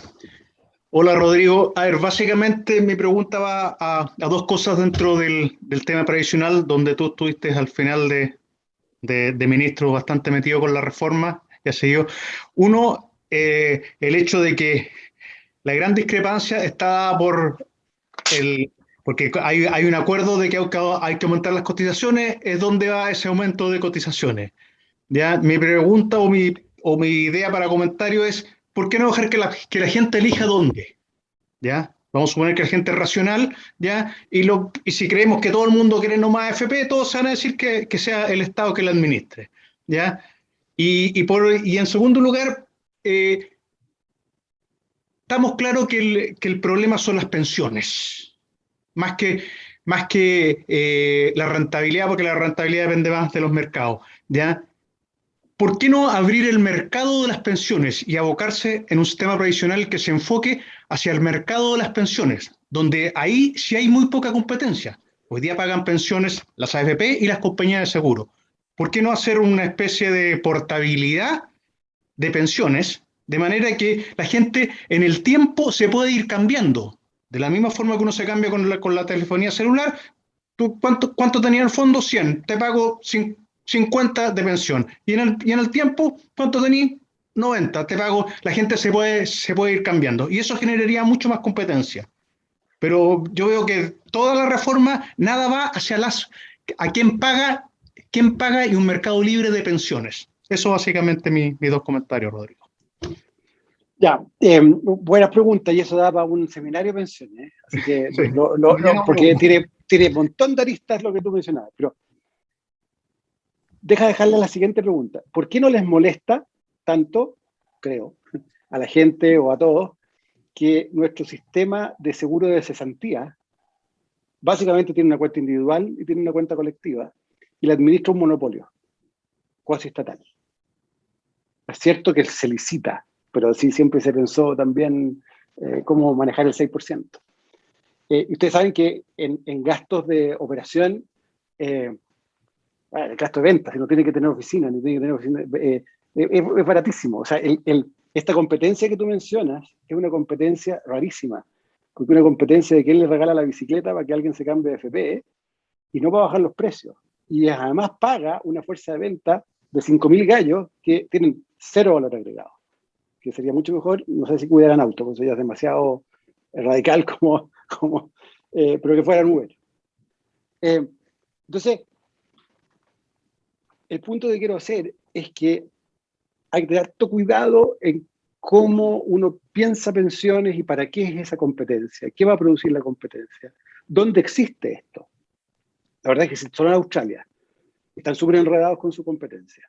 Hola, Rodrigo. A ver, básicamente mi pregunta va a dos cosas dentro del tema previsional, donde tú estuviste al final de ministro bastante metido con la reforma, ya sé yo. Uno, el hecho de que la gran discrepancia está porque hay un acuerdo de que hay que aumentar las cotizaciones. ¿Es dónde va ese aumento de cotizaciones? ¿Ya? Mi pregunta o mi idea para comentario es, ¿por qué no dejar que la gente elija dónde? ¿Ya? Vamos a suponer que la gente es racional, ¿ya? Y si creemos que todo el mundo quiere nomás AFP, todos se van a decir que sea el Estado que la administre, ¿ya? Y en segundo lugar, estamos claros que el problema son las pensiones, más que la rentabilidad, porque la rentabilidad depende más de los mercados, ¿ya? ¿Por qué no abrir el mercado de las pensiones y abocarse en un sistema previsional que se enfoque hacia el mercado de las pensiones, donde ahí sí hay muy poca competencia? Hoy día pagan pensiones las AFP y las compañías de seguro. ¿Por qué no hacer una especie de portabilidad de pensiones, de manera que la gente en el tiempo se puede ir cambiando? De la misma forma que uno se cambia con la telefonía celular, ¿tú cuánto tenía el fondo? 100, te pago 50 de pensión. Y en el tiempo, ¿cuánto tenís? 90, te pago. La gente se puede ir cambiando. Y eso generaría mucho más competencia. Pero yo veo que toda la reforma, nada va hacia a quién paga y un mercado libre de pensiones. Eso básicamente mis dos comentarios, Rodrigo. Ya, buenas preguntas, y eso da para un seminario de pensiones, así que Sí. porque tiene un montón de aristas lo que tú mencionabas, pero dejarle la siguiente pregunta. ¿Por qué no les molesta tanto, creo, a la gente o a todos, que nuestro sistema de seguro de cesantía básicamente tiene una cuenta individual y tiene una cuenta colectiva, y la administra un monopolio cuasi estatal? Es cierto que se licita, pero sí siempre se pensó también cómo manejar el 6%. Ustedes saben que en gastos de operación, el gasto de ventas, si no tiene que tener oficina, ni tiene que tener oficina, es baratísimo. O sea, esta competencia que tú mencionas es una competencia rarísima, porque una competencia de que él le regala la bicicleta para que alguien se cambie de FP y no va a bajar los precios. Y además paga una fuerza de venta de 5.000 gallos que tienen cero valor agregado, que sería mucho mejor, no sé si cuidaran auto, porque eso ya es demasiado radical pero que fueran Uber. Entonces, el punto que quiero hacer es que hay que tener harto cuidado en cómo uno piensa pensiones y para qué es esa competencia, qué va a producir la competencia, dónde existe esto. La verdad es que solo en Australia están súper enredados con su competencia.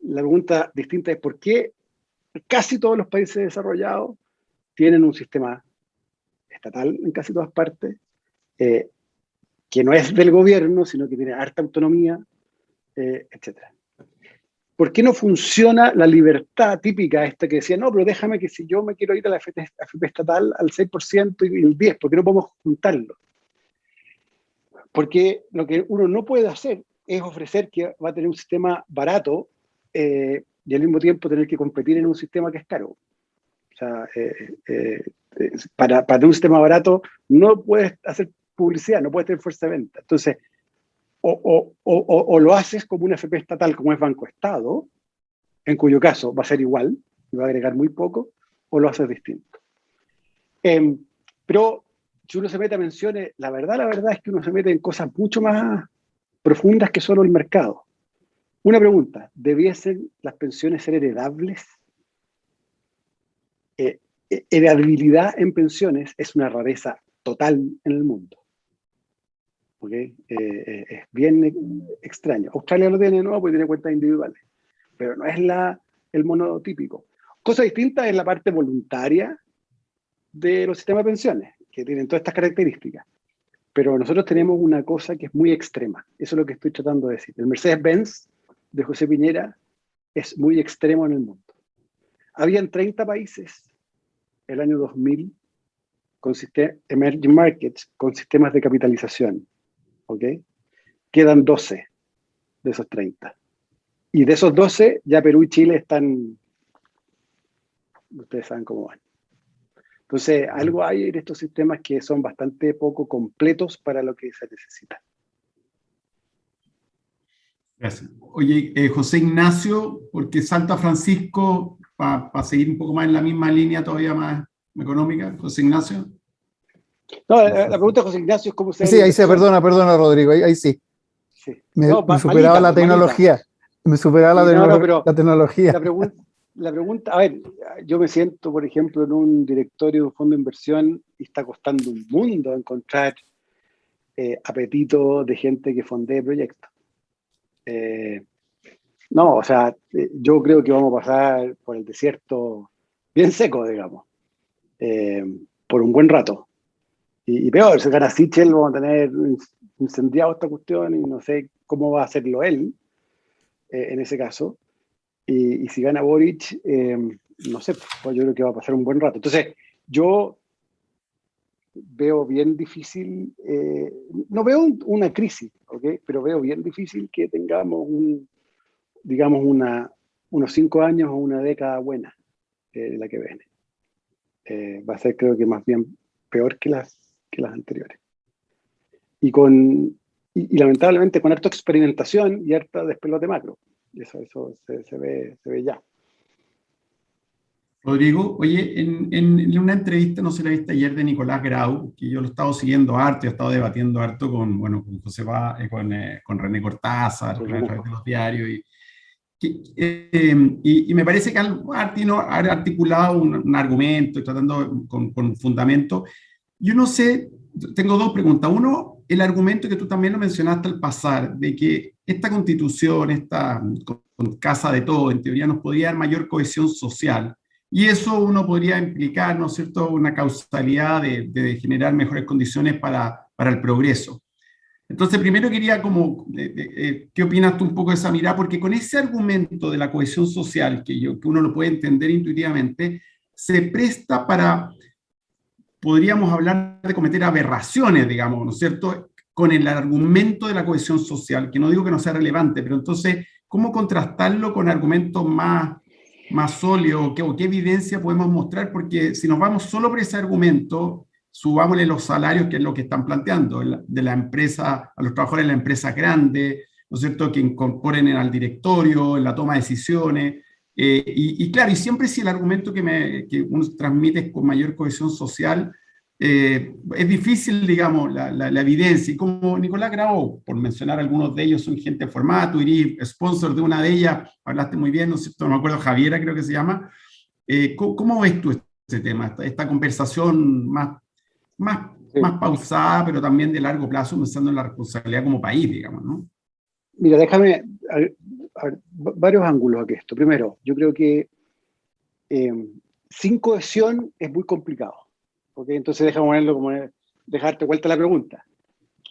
La pregunta distinta es por qué casi todos los países desarrollados tienen un sistema estatal en casi todas partes, que no es del gobierno, sino que tiene harta autonomía, etc. ¿Por qué no funciona la libertad típica esta que decía, no, pero déjame que si yo me quiero ir a la AFP estatal al 6% y el 10%, ¿por qué no podemos juntarlo? Porque lo que uno no puede hacer es ofrecer que va a tener un sistema barato y al mismo tiempo tener que competir en un sistema que es caro. O sea, para tener un sistema barato no puedes hacer publicidad, no puedes tener fuerza de venta. Entonces, o lo haces como una AFP estatal, como es Banco Estado, en cuyo caso va a ser igual y va a agregar muy poco, o lo haces distinto. Pero si uno se mete a pensiones, la verdad es que uno se mete en cosas mucho más profundas que solo el mercado. Una pregunta, ¿debiesen las pensiones ser heredables? Heredabilidad en pensiones es una rareza total en el mundo. ¿Okay? Es bien extraño. Australia lo tiene, ¿no? Porque tiene cuentas individuales, pero no es el monotípico. Cosa distinta es la parte voluntaria de los sistemas de pensiones, que tienen todas estas características. Pero nosotros tenemos una cosa que es muy extrema. Eso es lo que estoy tratando de decir. El Mercedes-Benz de José Piñera es muy extremo en el mundo. Habían 30 países el año 2000 con emerging markets, con sistemas de capitalización. ¿Ok? Quedan 12 de esos 30. Y de esos 12, ya Perú y Chile están, ustedes saben cómo van. Entonces, algo hay en estos sistemas que son bastante poco completos para lo que se necesita. Gracias. Oye, José Ignacio, porque Santa Francisco, para seguir un poco más en la misma línea, todavía más económica, José Ignacio. No, la pregunta de José Ignacio es cómo se... Sí, ahí se, perdona, Rodrigo, ahí sí. Sí. Me superaba malita, la tecnología. Malita. Me superaba la tecnología. La pregunta, a ver, yo me siento, por ejemplo, en un directorio de un fondo de inversión y está costando un mundo encontrar apetito de gente que fondee proyectos. No, o sea, yo creo que vamos a pasar por el desierto bien seco, digamos, por un buen rato. Y peor, si gana Sichel, vamos a tener incendiado esta cuestión y no sé cómo va a hacerlo él en ese caso. Y si gana Boric, no sé, pues yo creo que va a pasar un buen rato. Entonces, yo veo bien difícil, no veo una crisis, ¿okay? Pero veo bien difícil que tengamos digamos, unos 5 años o una década buena, la que viene. Va a ser, creo que más bien peor que las anteriores. Y lamentablemente con harta experimentación y harta despelote macro. Eso se ve ya. Rodrigo, oye, en una entrevista, no sé, la viste ayer de Nicolás Grau, que yo lo he estado siguiendo harto, he estado debatiendo harto con José con René Cortázar, a través de los diarios, y me parece que Artino ha articulado un argumento, tratando con fundamento. Yo no sé, tengo dos preguntas. Uno, el argumento que tú también lo mencionaste al pasar, de que esta constitución, esta con casa de todo, en teoría nos podría dar mayor cohesión social, y eso uno podría implicar, ¿no es cierto?, una causalidad de generar mejores condiciones para el progreso. Entonces, primero quería ¿qué opinas tú un poco de esa mirada? Porque con ese argumento de la cohesión social, que uno lo puede entender intuitivamente, se presta para, podríamos hablar de cometer aberraciones, digamos, ¿no es cierto?, con el argumento de la cohesión social, que no digo que no sea relevante, pero entonces, ¿cómo contrastarlo con argumentos más sólidos? ¿Qué evidencia podemos mostrar? Porque si nos vamos solo por ese argumento, subámosle los salarios, que es lo que están planteando, de la empresa, a los trabajadores de la empresa grande, ¿no es cierto?, que incorporen al directorio, en la toma de decisiones. Y claro, y siempre si el argumento que uno transmite es con mayor cohesión social, es difícil, digamos, la evidencia. Y como Nicolás Grau, por mencionar algunos de ellos, son gente formada, tú eres sponsor de una de ellas, hablaste muy bien, ¿no es cierto?, no me acuerdo, Javiera creo que se llama. ¿Cómo ves tú este tema, esta conversación más pausada, pero también de largo plazo, pensando en la responsabilidad como país, digamos, ¿no? Mira, déjame a ver, varios ángulos aquí esto. Primero, yo creo que sin cohesión es muy complicado. ¿Okay? Entonces déjame ponerlo como dejarte vuelta la pregunta.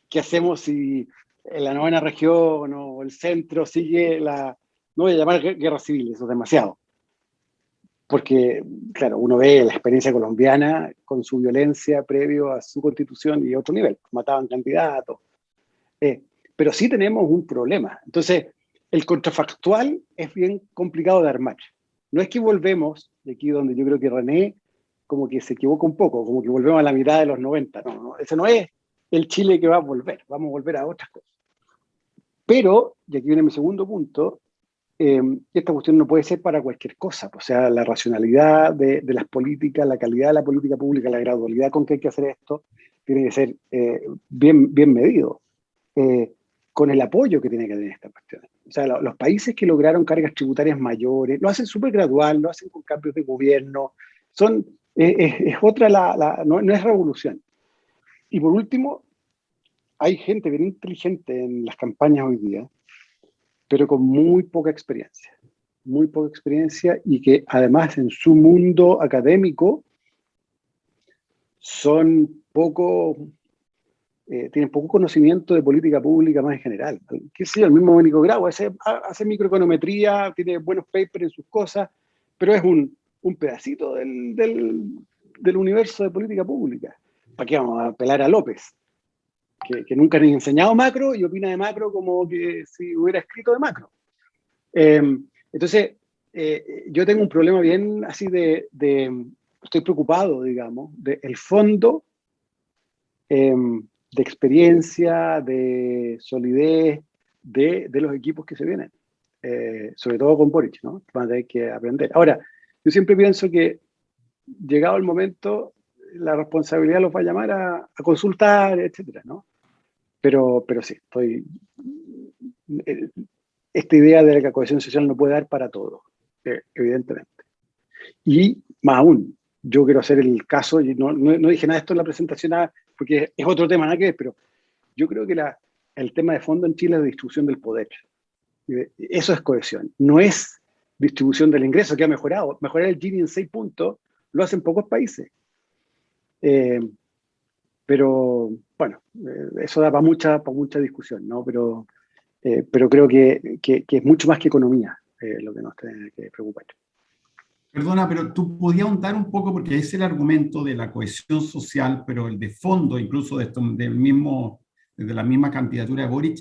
¿Qué hacemos si en la novena región o el centro sigue no voy a llamar guerra civil, eso es demasiado? Porque, claro, uno ve la experiencia colombiana con su violencia previo a su constitución y otro nivel, mataban candidatos. Pero sí tenemos un problema. Entonces, el contrafactual es bien complicado de armar. No es que volvemos, de aquí donde yo creo que René como que se equivoca un poco, como que volvemos a la mitad de los 90. No, ese no es el Chile que va a volver, vamos a volver a otras cosas. Pero, y aquí viene mi segundo punto, esta cuestión no puede ser para cualquier cosa. O sea, la racionalidad de las políticas, la calidad de la política pública, la gradualidad con que hay que hacer esto, tiene que ser bien medido. Con el apoyo que tiene que tener esta cuestión. O sea, los países que lograron cargas tributarias mayores, lo hacen súper gradual, lo hacen con cambios de gobierno, es otra no es revolución. Y por último, hay gente bien inteligente en las campañas hoy día, pero con muy poca experiencia y que además en su mundo académico tienen poco conocimiento de política pública más en general. ¿Qué sé yo? El mismo Mónico Grau hace microeconometría, tiene buenos papers en sus cosas, pero es un pedacito del universo de política pública. ¿Para qué vamos a apelar a López? Que nunca ni enseñado macro y opina de macro como que si hubiera escrito de macro. Entonces, yo tengo un problema bien así estoy preocupado, digamos, del fondo de experiencia, de solidez de los equipos que se vienen, sobre todo con Boric, ¿no? Van a tener que aprender. Ahora, yo siempre pienso que llegado el momento, la responsabilidad los va a llamar a consultar, etcétera, ¿no? Pero sí, esta idea de la cohesión social no puede dar para todo, evidentemente. Y más aún, yo quiero hacer el caso, y no dije nada de esto en la presentación, porque es otro tema, nada que ver, pero yo creo que el tema de fondo en Chile es la distribución del poder. Eso es cohesión, no es distribución del ingreso, que ha mejorado. Mejorar el Gini en 6 puntos lo hacen pocos países. Pero, bueno, eso da para mucha discusión, ¿no? Pero creo que es mucho más que economía lo que nos tiene que preocupar. Perdona, pero tú podías ahondar un poco, porque es el argumento de la cohesión social, pero el de fondo, incluso desde la misma candidatura de Boric,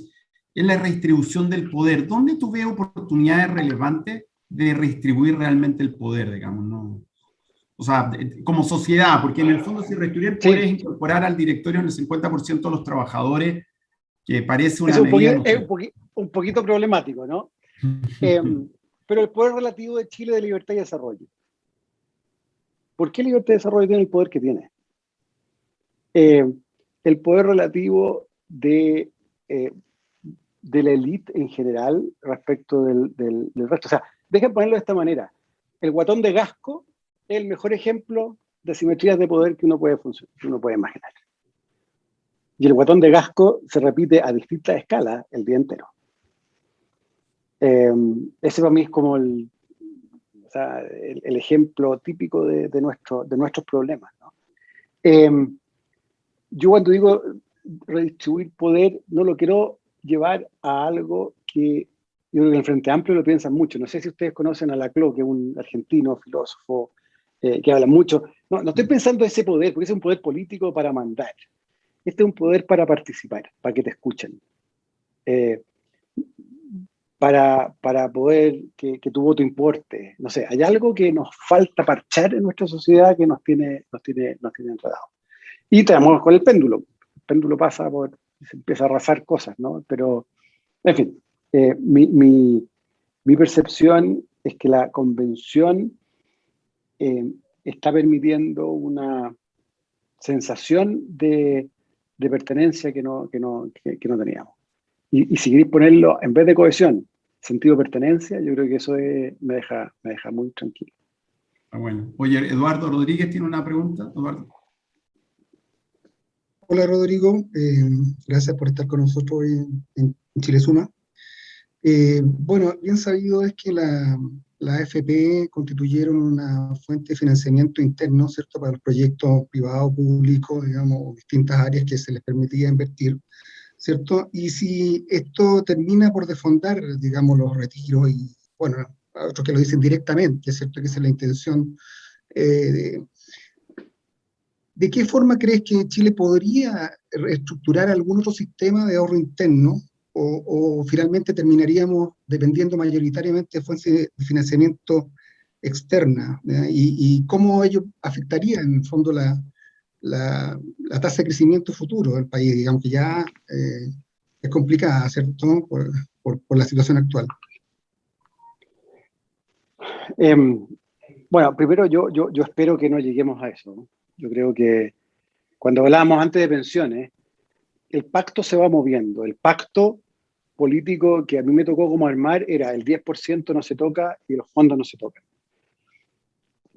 es la redistribución del poder. ¿Dónde tú ves oportunidades relevantes de redistribuir realmente el poder, digamos, ¿no? O sea, como sociedad, porque en el fondo si redistribuir el poder es incorporar al directorio en el 50% de los trabajadores, que parece una medida... Es un poquito problemático, ¿no? Pero el poder relativo de Chile de libertad y desarrollo. ¿Por qué libertad y desarrollo tiene el poder que tiene? El poder relativo de la élite en general respecto del resto. O sea, dejen ponerlo de esta manera. El Guatón de Gasco es el mejor ejemplo de simetrías de poder que uno puede imaginar. Y el Guatón de Gasco se repite a distintas escalas el día entero. Ese para mí es como el ejemplo típico de nuestros problemas, ¿no? Yo cuando digo redistribuir poder, no lo quiero llevar a algo que yo creo que en el Frente Amplio lo piensan mucho. No sé si ustedes conocen a Laclau, que es un argentino filósofo que habla mucho. No estoy pensando en ese poder, porque ese es un poder político para mandar. Este es un poder para participar, para que te escuchen. Para poder que tu voto importe. No sé, hay algo que nos falta parchar en nuestra sociedad que nos tiene enredados. Y tenemos con el péndulo. El péndulo pasa se empieza a arrasar cosas, ¿no? Pero, en fin, Mi percepción es que la convención está permitiendo una sensación de pertenencia que no teníamos. Y si queréis ponerlo, en vez de cohesión, sentido de pertenencia, yo creo que eso me deja muy tranquilo. Bueno. Oye, Eduardo Rodríguez tiene una pregunta. Eduardo. Hola Rodrigo, gracias por estar con nosotros hoy en Chile Suma. Bueno, bien sabido es que la AFP constituyeron una fuente de financiamiento interno, ¿cierto?, para los proyectos privados, públicos, digamos, distintas áreas que se les permitía invertir, ¿cierto? Y si esto termina por desfondar, digamos, los retiros y, bueno, a otros que lo dicen directamente, ¿cierto?, que esa es la intención. ¿De qué forma crees que Chile podría reestructurar algún otro sistema de ahorro interno o finalmente terminaríamos dependiendo mayoritariamente de fuentes de financiamiento externa? Y cómo ello afectaría en el fondo la tasa de crecimiento futuro del país, digamos que ya es complicada, ¿cierto?, por la situación actual. Bueno, primero yo espero que no lleguemos a eso, ¿no? Yo creo que cuando hablábamos antes de pensiones, el pacto se va moviendo. El pacto político que a mí me tocó como armar era el 10% no se toca y los fondos no se tocan.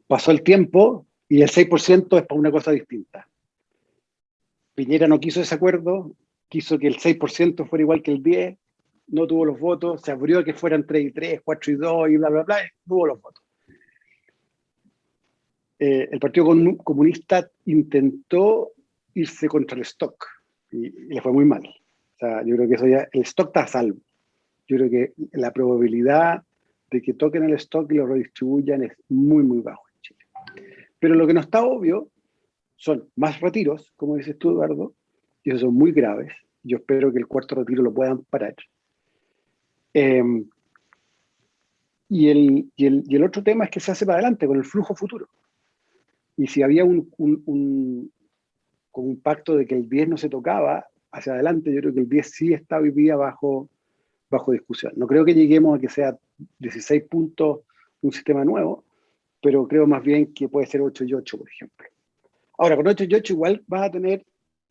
Pasó el tiempo y el 6% es para una cosa distinta. Piñera no quiso ese acuerdo, quiso que el 6% fuera igual que el 10%, no tuvo los votos, se abrió a que fueran 3 y 3, 4 y 2 y bla, bla, bla, no tuvo los votos. El Partido Comunista intentó irse contra el stock y le fue muy mal. O sea, yo creo que eso ya, el stock está a salvo. Yo creo que la probabilidad de que toquen el stock y lo redistribuyan es muy, muy bajo en Chile. Pero lo que no está obvio son más retiros, como dices tú, Eduardo, y esos son muy graves. Yo espero que el cuarto retiro lo puedan parar. Y el otro tema es que se hace para adelante con el flujo futuro. Y si había un pacto de que el 10 no se tocaba hacia adelante, yo creo que el 10 sí está hoy día bajo discusión. No creo que lleguemos a que sea 16 puntos un sistema nuevo, pero creo más bien que puede ser 8 y 8, por ejemplo. Ahora, con 8 y 8 igual vas a tener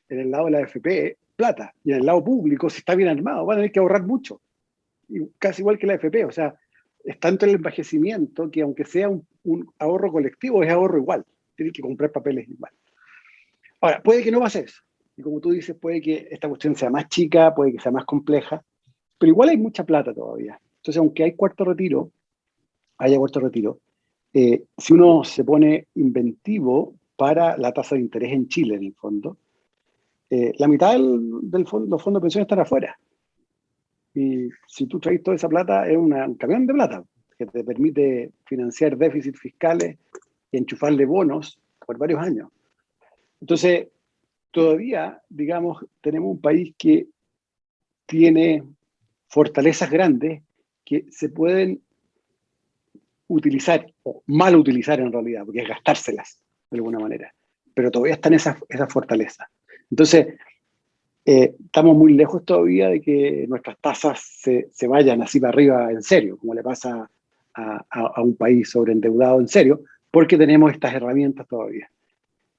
en el lado de la AFP plata, y en el lado público, si está bien armado, van a tener que ahorrar mucho, y casi igual que la AFP. O sea, es tanto el envejecimiento que aunque sea un ahorro colectivo, es ahorro igual. Tienes que comprar papeles igual. Ahora, puede que no pase eso. Y como tú dices, puede que esta cuestión sea más chica, puede que sea más compleja, pero igual hay mucha plata todavía. Entonces, aunque haya cuarto retiro, si uno se pone inventivo para la tasa de interés en Chile, en el fondo, la mitad los fondos de pensión están afuera. Y si tú traes toda esa plata, es un camión de plata que te permite financiar déficits fiscales y enchufarle bonos por varios años. Entonces, todavía, digamos, tenemos un país que tiene fortalezas grandes que se pueden utilizar, o mal utilizar en realidad, porque es gastárselas de alguna manera, pero todavía están esas fortalezas. Entonces, estamos muy lejos todavía de que nuestras tasas se vayan así para arriba en serio, como le pasa a un país sobreendeudado en serio, porque tenemos estas herramientas todavía.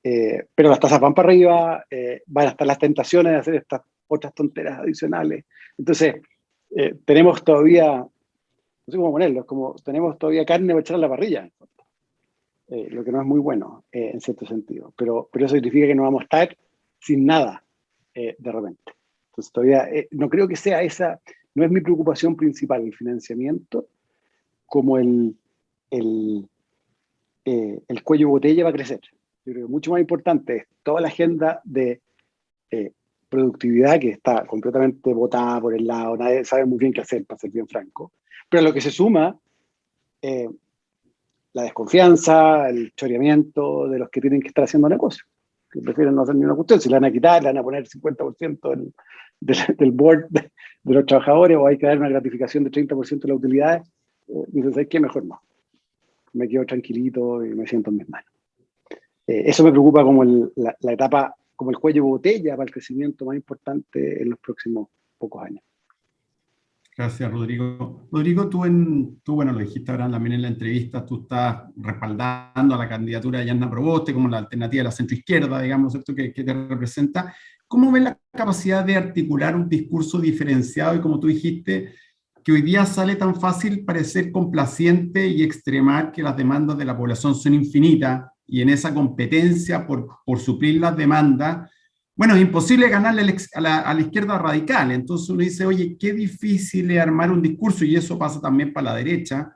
Pero las tasas van para arriba, van a estar las tentaciones de hacer estas otras tonteras adicionales. Entonces, tenemos todavía, no sé cómo ponerlo, como tenemos todavía carne para echar a la parrilla, lo que no es muy bueno en cierto sentido. Pero eso significa que no vamos a estar sin nada de repente. Entonces, todavía no creo que sea esa, no es mi preocupación principal, el financiamiento, como el cuello botella va a crecer. Yo creo que mucho más importante es toda la agenda de productividad que está completamente botada por el lado, nadie sabe muy bien qué hacer, para ser bien franco, pero a lo que se suma la desconfianza, el choreamiento de los que tienen que estar haciendo negocio, que prefieren no hacer ni una cuestión, si le van a quitar, le van a poner 50% del board de los trabajadores, o hay que dar una gratificación de 30% de las utilidades, dicen, ¿sabes qué? Mejor no. Me quedo tranquilito y me siento en mis manos. Eso me preocupa como la etapa, como el cuello de botella para el crecimiento más importante en los próximos pocos años. Gracias, Rodrigo. Rodrigo, tú, bueno, lo dijiste ahora también en la entrevista, tú estás respaldando a la candidatura de Yanna Proboste como la alternativa de la centroizquierda, digamos, ¿cierto?, que te representa. ¿Cómo ves la capacidad de articular un discurso diferenciado y, como tú dijiste, que hoy día sale tan fácil parecer complaciente y extremar que las demandas de la población son infinitas y en esa competencia por suplir las demandas, bueno, es imposible ganarle a la izquierda radical? Entonces uno dice, oye, qué difícil es armar un discurso, y eso pasa también para la derecha,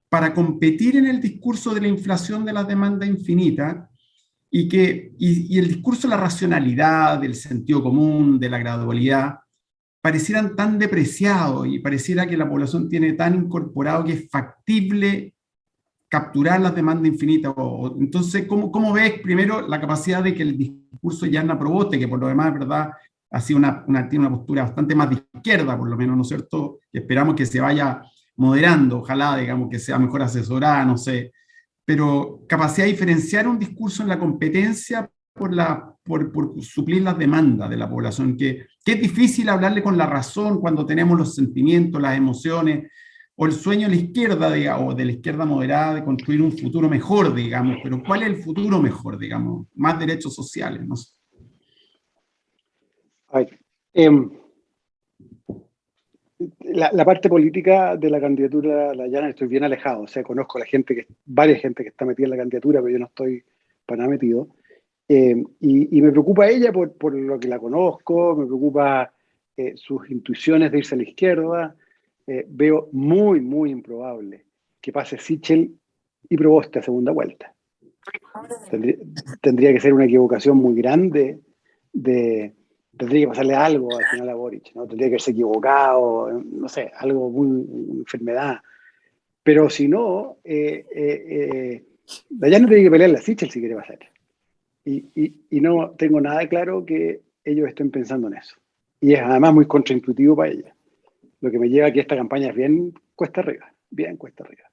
para competir en el discurso de la inflación de las demandas infinitas y el discurso de la racionalidad, del sentido común, de la gradualidad, parecieran tan depreciados y pareciera que la población tiene tan incorporado que es factible capturar las demandas infinitas. Entonces, ¿cómo ves primero la capacidad de que el discurso de Yanna Proboste, que por lo demás, verdad, ha sido tiene una postura bastante más de izquierda, por lo menos, ¿no es cierto? Esperamos que se vaya moderando, ojalá, digamos, que sea mejor asesorada, no sé, pero capacidad de diferenciar un discurso en la competencia por suplir las demandas de la población, que es difícil hablarle con la razón cuando tenemos los sentimientos, las emociones, o el sueño de la izquierda, digamos, o de la izquierda moderada, de construir un futuro mejor, digamos. Pero ¿cuál es el futuro mejor, digamos? Más derechos sociales, no sé. A ver, la parte política de la candidatura, la Yanna, estoy bien alejado. O sea, conozco a la gente, varias gente que está metida en la candidatura, pero yo no estoy para nada metido. Y me preocupa ella por lo que la conozco, me preocupa sus intuiciones de irse a la izquierda. Veo muy, muy improbable que pase Sichel y Proboste a segunda vuelta. Tendría que ser una equivocación muy grande. Tendría que pasarle algo al final a Boric, ¿no? Tendría que haberse equivocado, no sé, algo muy, enfermedad. Pero si no, ya no tiene que pelear la Sichel si quiere pasar. Y no tengo nada claro que ellos estén pensando en eso. Y es además muy contraintuitivo para ella. Lo que me lleva a que esta campaña es bien cuesta arriba, bien cuesta arriba.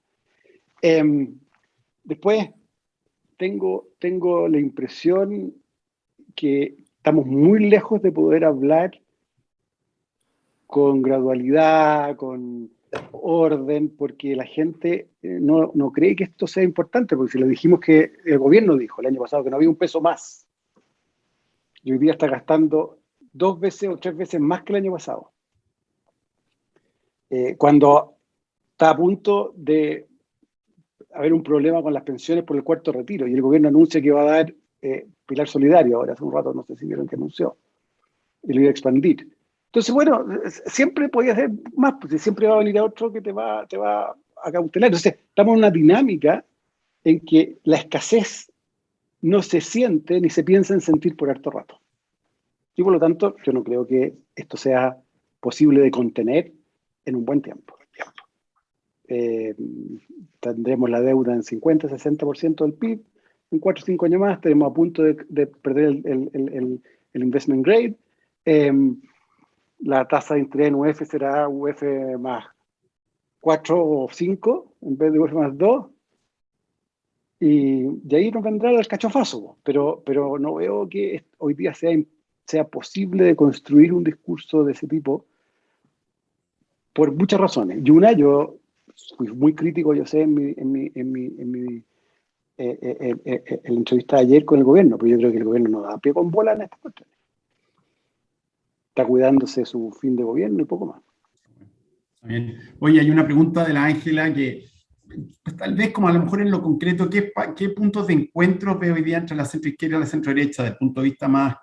Después tengo la impresión que estamos muy lejos de poder hablar con gradualidad, con orden, porque la gente no cree que esto sea importante, porque si le dijimos que el gobierno dijo el año pasado que no había un peso más, y hoy día está gastando 2 veces o 3 veces más que el año pasado. Cuando está a punto de haber un problema con las pensiones por el cuarto retiro, y el gobierno anuncia que va a dar Pilar Solidario, ahora hace un rato no sé si vieron que anunció, y lo iba a expandir. Entonces, bueno, siempre podía hacer más, porque siempre va a venir a otro que te va a cautelar. Entonces, estamos en una dinámica en que la escasez no se siente ni se piensa en sentir por harto rato. Y por lo tanto, yo no creo que esto sea posible de contener en un buen tiempo. Tendremos la deuda en 50-60% del PIB, en 4 o 5 años más estaremos a punto de perder el investment grade. La tasa de interés en UF será UF más 4 o 5 en vez de UF más 2. Y de ahí nos vendrá el cachofazo, pero no veo que hoy día sea posible de construir un discurso de ese tipo por muchas razones. Y una, yo fui muy crítico, yo sé, en la entrevista de ayer con el gobierno, pero yo creo que el gobierno no da pie con bola en estas cuestiones. Está cuidándose su fin de gobierno y poco más. Bien. Oye, hay una pregunta de la Ángela que pues, tal vez como a lo mejor en lo concreto, ¿qué puntos de encuentro ve hoy día entre la centroizquierda y la centroderecha desde el punto de vista más,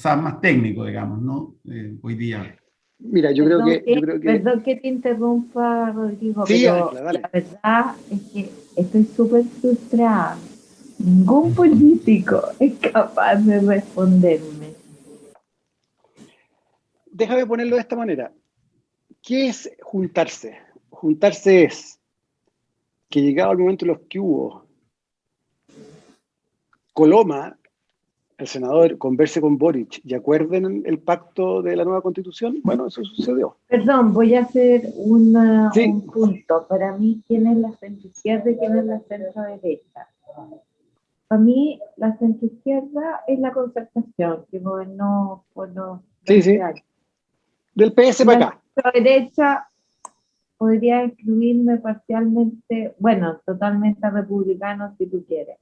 más técnico, digamos, ¿no? Hoy día. Mira, yo creo que... Perdón que te interrumpa, Rodrigo, sí, pero Ángela, dale. la verdad es que estoy súper frustrada. Ningún político es capaz de responderme. Déjame ponerlo de esta manera. ¿Qué es juntarse? Juntarse es que llegado el momento en los que hubo Coloma, el senador, converse con Boric y acuerden el pacto de la nueva constitución, bueno, eso sucedió. Perdón, voy a hacer un Sí. punto. Para mí, ¿quién es la centroizquierda y quién es la centroderecha? Para mí, la centroizquierda es la concertación que gobernó por los... Sí. Del PS para acá. derecha podría excluirme parcialmente, bueno, totalmente a republicanos si tú quieres,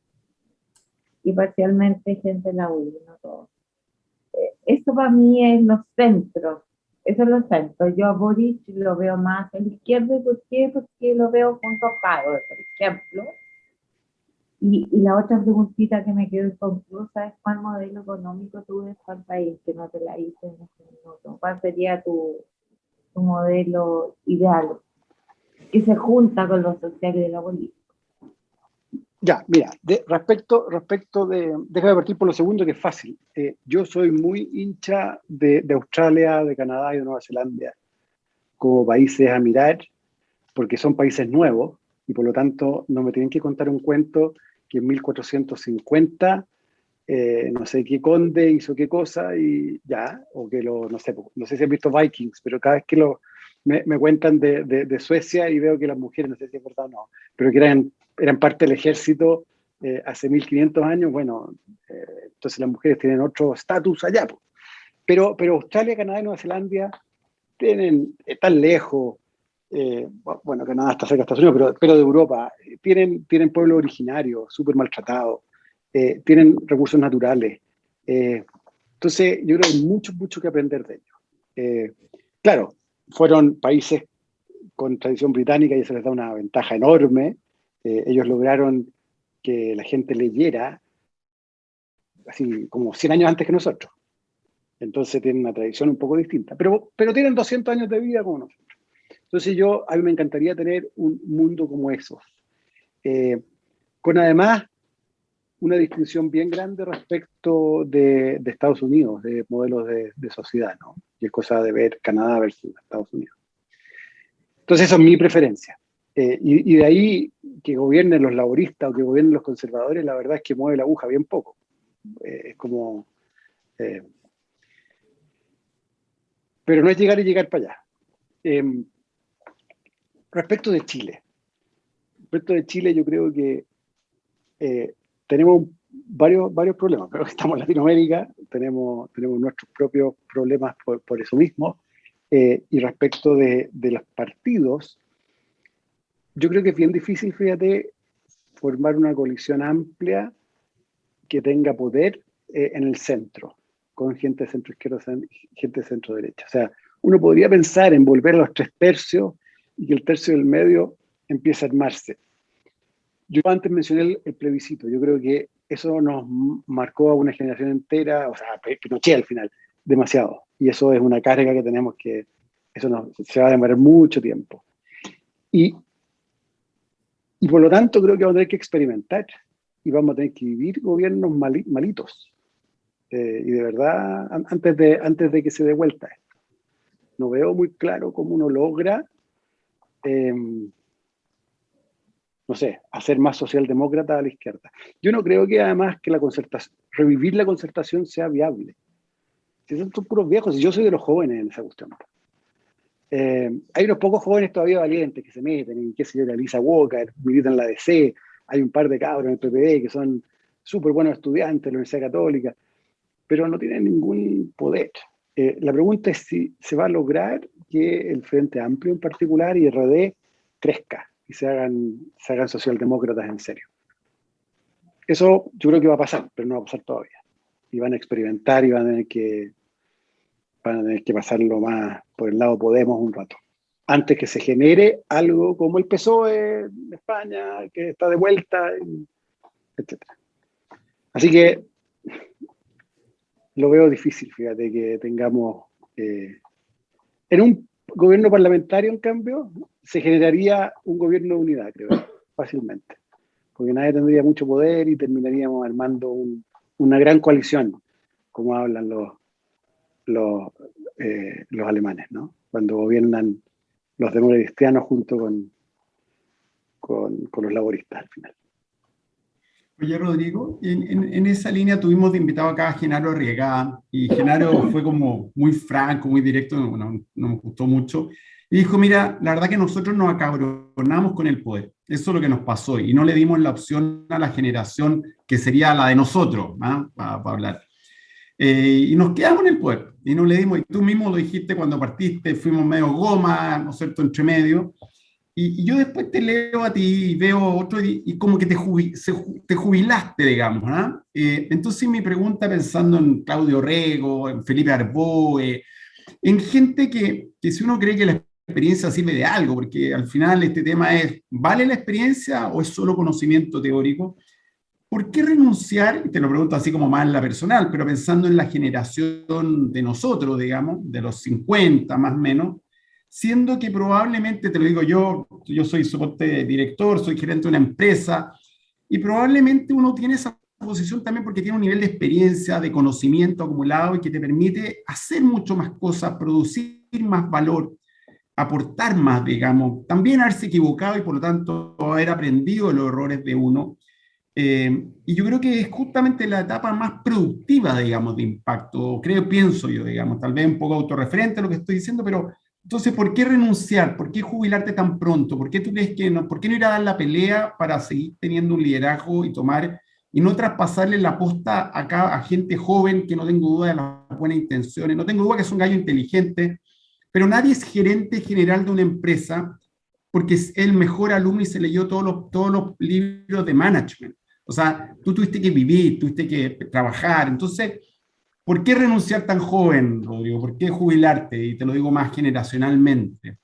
y parcialmente gente de la UDI, no todo. Eso para mí es los centros, eso es los centros. Yo a Boric lo veo más a la izquierda, ¿y por qué? Porque lo veo junto a Caro, por ejemplo. Y la otra preguntita que me quedó inconclusa es ¿cuál modelo económico tú ves para el país? Que no te la hice en este minuto. ¿Cuál sería tu modelo ideal? Que se junta con lo social y de la política. Ya, mira, respecto de, déjame partir por lo segundo, que es fácil. Yo soy muy hincha de Australia, de Canadá y de Nueva Zelanda como países a mirar, porque son países nuevos y por lo tanto no me tienen que contar un cuento que en 1450 no sé qué conde hizo qué cosa y ya, o que no sé si han visto Vikings, pero cada vez que me cuentan de Suecia y veo que las mujeres, no sé si es verdad o no, pero que eran parte del ejército hace 1500 años, bueno, entonces las mujeres tienen otro estatus allá. Pero Australia, Canadá y Nueva Zelanda están lejos, bueno, Canadá está cerca de Estados Unidos, pero de Europa, tienen pueblos originarios, súper maltratados, tienen recursos naturales. Entonces, yo creo que hay mucho que aprender de ellos. Claro, fueron países con tradición británica y eso les da una ventaja enorme. Ellos lograron que la gente leyera así como 100 años antes que nosotros. Entonces tienen una tradición un poco distinta, pero tienen 200 años de vida como nosotros. Entonces a mí me encantaría tener un mundo como esos, con además una distinción bien grande respecto de Estados Unidos, de modelos de sociedad, ¿no? Y es cosa de ver Canadá versus Estados Unidos. Entonces esa es mi preferencia. Y de ahí que gobiernen los laboristas o que gobiernen los conservadores, la verdad es que mueve la aguja bien poco. Es como... pero no es llegar y llegar para allá. Respecto de Chile, yo creo que tenemos varios problemas, pero estamos en Latinoamérica, tenemos nuestros propios problemas por eso mismo, y respecto de los partidos, yo creo que es bien difícil, fíjate, formar una coalición amplia que tenga poder en el centro, con gente de centro izquierda, gente de centro derecha. O sea, uno podría pensar en volver a los 3 tercios y que el tercio del medio empiece a armarse. Yo antes mencioné el plebiscito, yo creo que eso nos marcó a una generación entera, o sea, Pinochet al final, demasiado. Y eso es una carga que tenemos se va a demorar mucho tiempo. Y por lo tanto creo que vamos a tener que experimentar y vamos a tener que vivir gobiernos malitos. Y de verdad, antes de que se dé vuelta esto. No veo muy claro cómo uno logra, no sé, hacer más socialdemócrata a la izquierda. Yo no creo que además que revivir la concertación sea viable. Si son puros viejos, y yo soy de los jóvenes en esa cuestión. Hay unos pocos jóvenes todavía valientes que se meten en, qué sé yo, la Lisa Walker, militan en la DC, hay un par de cabros en el PPD que son súper buenos estudiantes de la Universidad Católica, pero no tienen ningún poder. La pregunta es si se va a lograr que el Frente Amplio en particular y RD crezca y se hagan socialdemócratas en serio. Eso yo creo que va a pasar, pero no va a pasar todavía. Y van a experimentar y van a tener que pasarlo más por el lado Podemos un rato. Antes que se genere algo como el PSOE en España, que está de vuelta, etc. Así que lo veo difícil, fíjate, que tengamos... en un gobierno parlamentario, en cambio, se generaría un gobierno de unidad, creo, fácilmente. Porque nadie tendría mucho poder y terminaríamos armando una gran coalición, como hablan los alemanes, ¿no? Cuando gobiernan los democristianos junto con los laboristas al final. Oye, Rodrigo, en esa línea tuvimos de invitado acá a Genaro Arriagada, y Genaro fue como muy franco, muy directo, no nos gustó mucho, y dijo, mira, la verdad que nosotros nos acabronamos con el poder, eso es lo que nos pasó, y no le dimos la opción a la generación que sería la de nosotros, ¿ah? Para hablar. Y nos quedamos en el poder, y no le dimos, y tú mismo lo dijiste cuando partiste, fuimos medio goma, ¿no es cierto?, entre medio, y yo después te leo a ti y veo otro, y como que te jubilaste, digamos, ¿no? Entonces mi pregunta, pensando en Claudio Rego, en Felipe Arbó, en gente que si uno cree que la experiencia sirve de algo, porque al final este tema es, ¿vale la experiencia o es solo conocimiento teórico? ¿Por qué renunciar? Y te lo pregunto así como más en la personal, pero pensando en la generación de nosotros, digamos, de los 50 más o menos, siendo que probablemente, te lo digo yo soy soporte director, soy gerente de una empresa, y probablemente uno tiene esa posición también porque tiene un nivel de experiencia, de conocimiento acumulado y que te permite hacer mucho más cosas, producir más valor, aportar más, digamos, también haberse equivocado y por lo tanto haber aprendido de los errores de uno. Y yo creo que es justamente la etapa más productiva, digamos, de impacto, pienso yo, digamos, tal vez un poco autorreferente a lo que estoy diciendo, pero entonces, ¿por qué renunciar? ¿Por qué jubilarte tan pronto? ¿Por qué tú crees que no? ¿Por qué no ir a dar la pelea para seguir teniendo un liderazgo y no traspasarle la posta acá a gente joven que no tengo duda de las buenas intenciones, no tengo duda que son gallos inteligentes, pero nadie es gerente general de una empresa porque es el mejor alumno y se leyó todos los libros de management. O sea, tú tuviste que vivir, tuviste que trabajar. Entonces, ¿por qué renunciar tan joven, Rodrigo? ¿Por qué jubilarte? Y te lo digo más generacionalmente.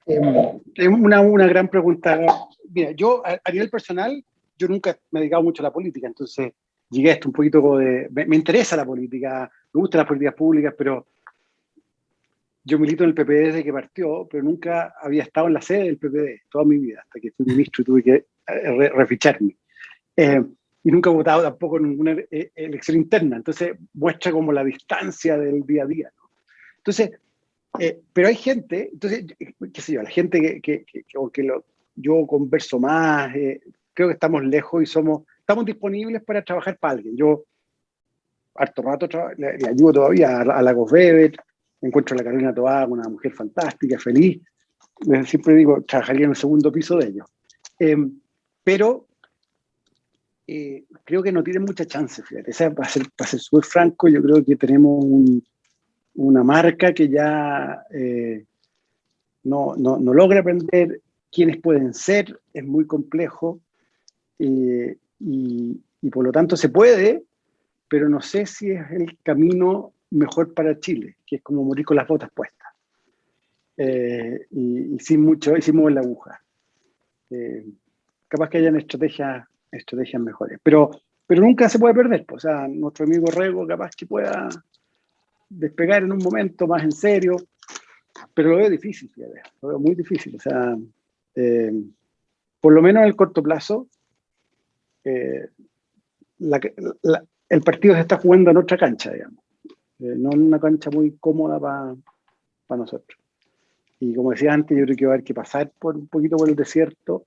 Es una gran pregunta. Mira, yo a nivel personal, yo nunca me he dedicado mucho a la política, entonces llegué a esto un poquito como de... Me interesa la política, me gustan las políticas públicas, pero yo milito en el PPD desde que partió, pero nunca había estado en la sede del PPD toda mi vida, hasta que fui ministro y tuve que reficharme. Y nunca he votado tampoco en ninguna elección interna, entonces muestra como la distancia del día a día, ¿no? Entonces, pero hay gente, entonces, qué sé yo, la gente yo converso más, creo que estamos lejos y estamos disponibles para trabajar para alguien. Yo harto rato le ayudo todavía a la Gosbeber, encuentro a la Carolina Toá, una mujer fantástica, feliz, siempre digo, trabajaría en el segundo piso de ellos. Pero creo que no tienen mucha chance, fíjate. O sea, para ser súper franco, yo creo que tenemos una marca que ya no logra aprender quiénes pueden ser, es muy complejo, y por lo tanto se puede, pero no sé si es el camino mejor para Chile, que es como morir con las botas puestas, y sin mover la aguja. Capaz que hayan estrategias mejores, pero nunca se puede perder. O sea, nuestro amigo Rego capaz que pueda despegar en un momento más en serio, pero lo veo difícil, fíjate, lo veo muy difícil. O sea, por lo menos en el corto plazo, el partido se está jugando en otra cancha, digamos, no en una cancha muy cómoda para nosotros. Y como decía antes, yo creo que va a haber que pasar un poquito por el desierto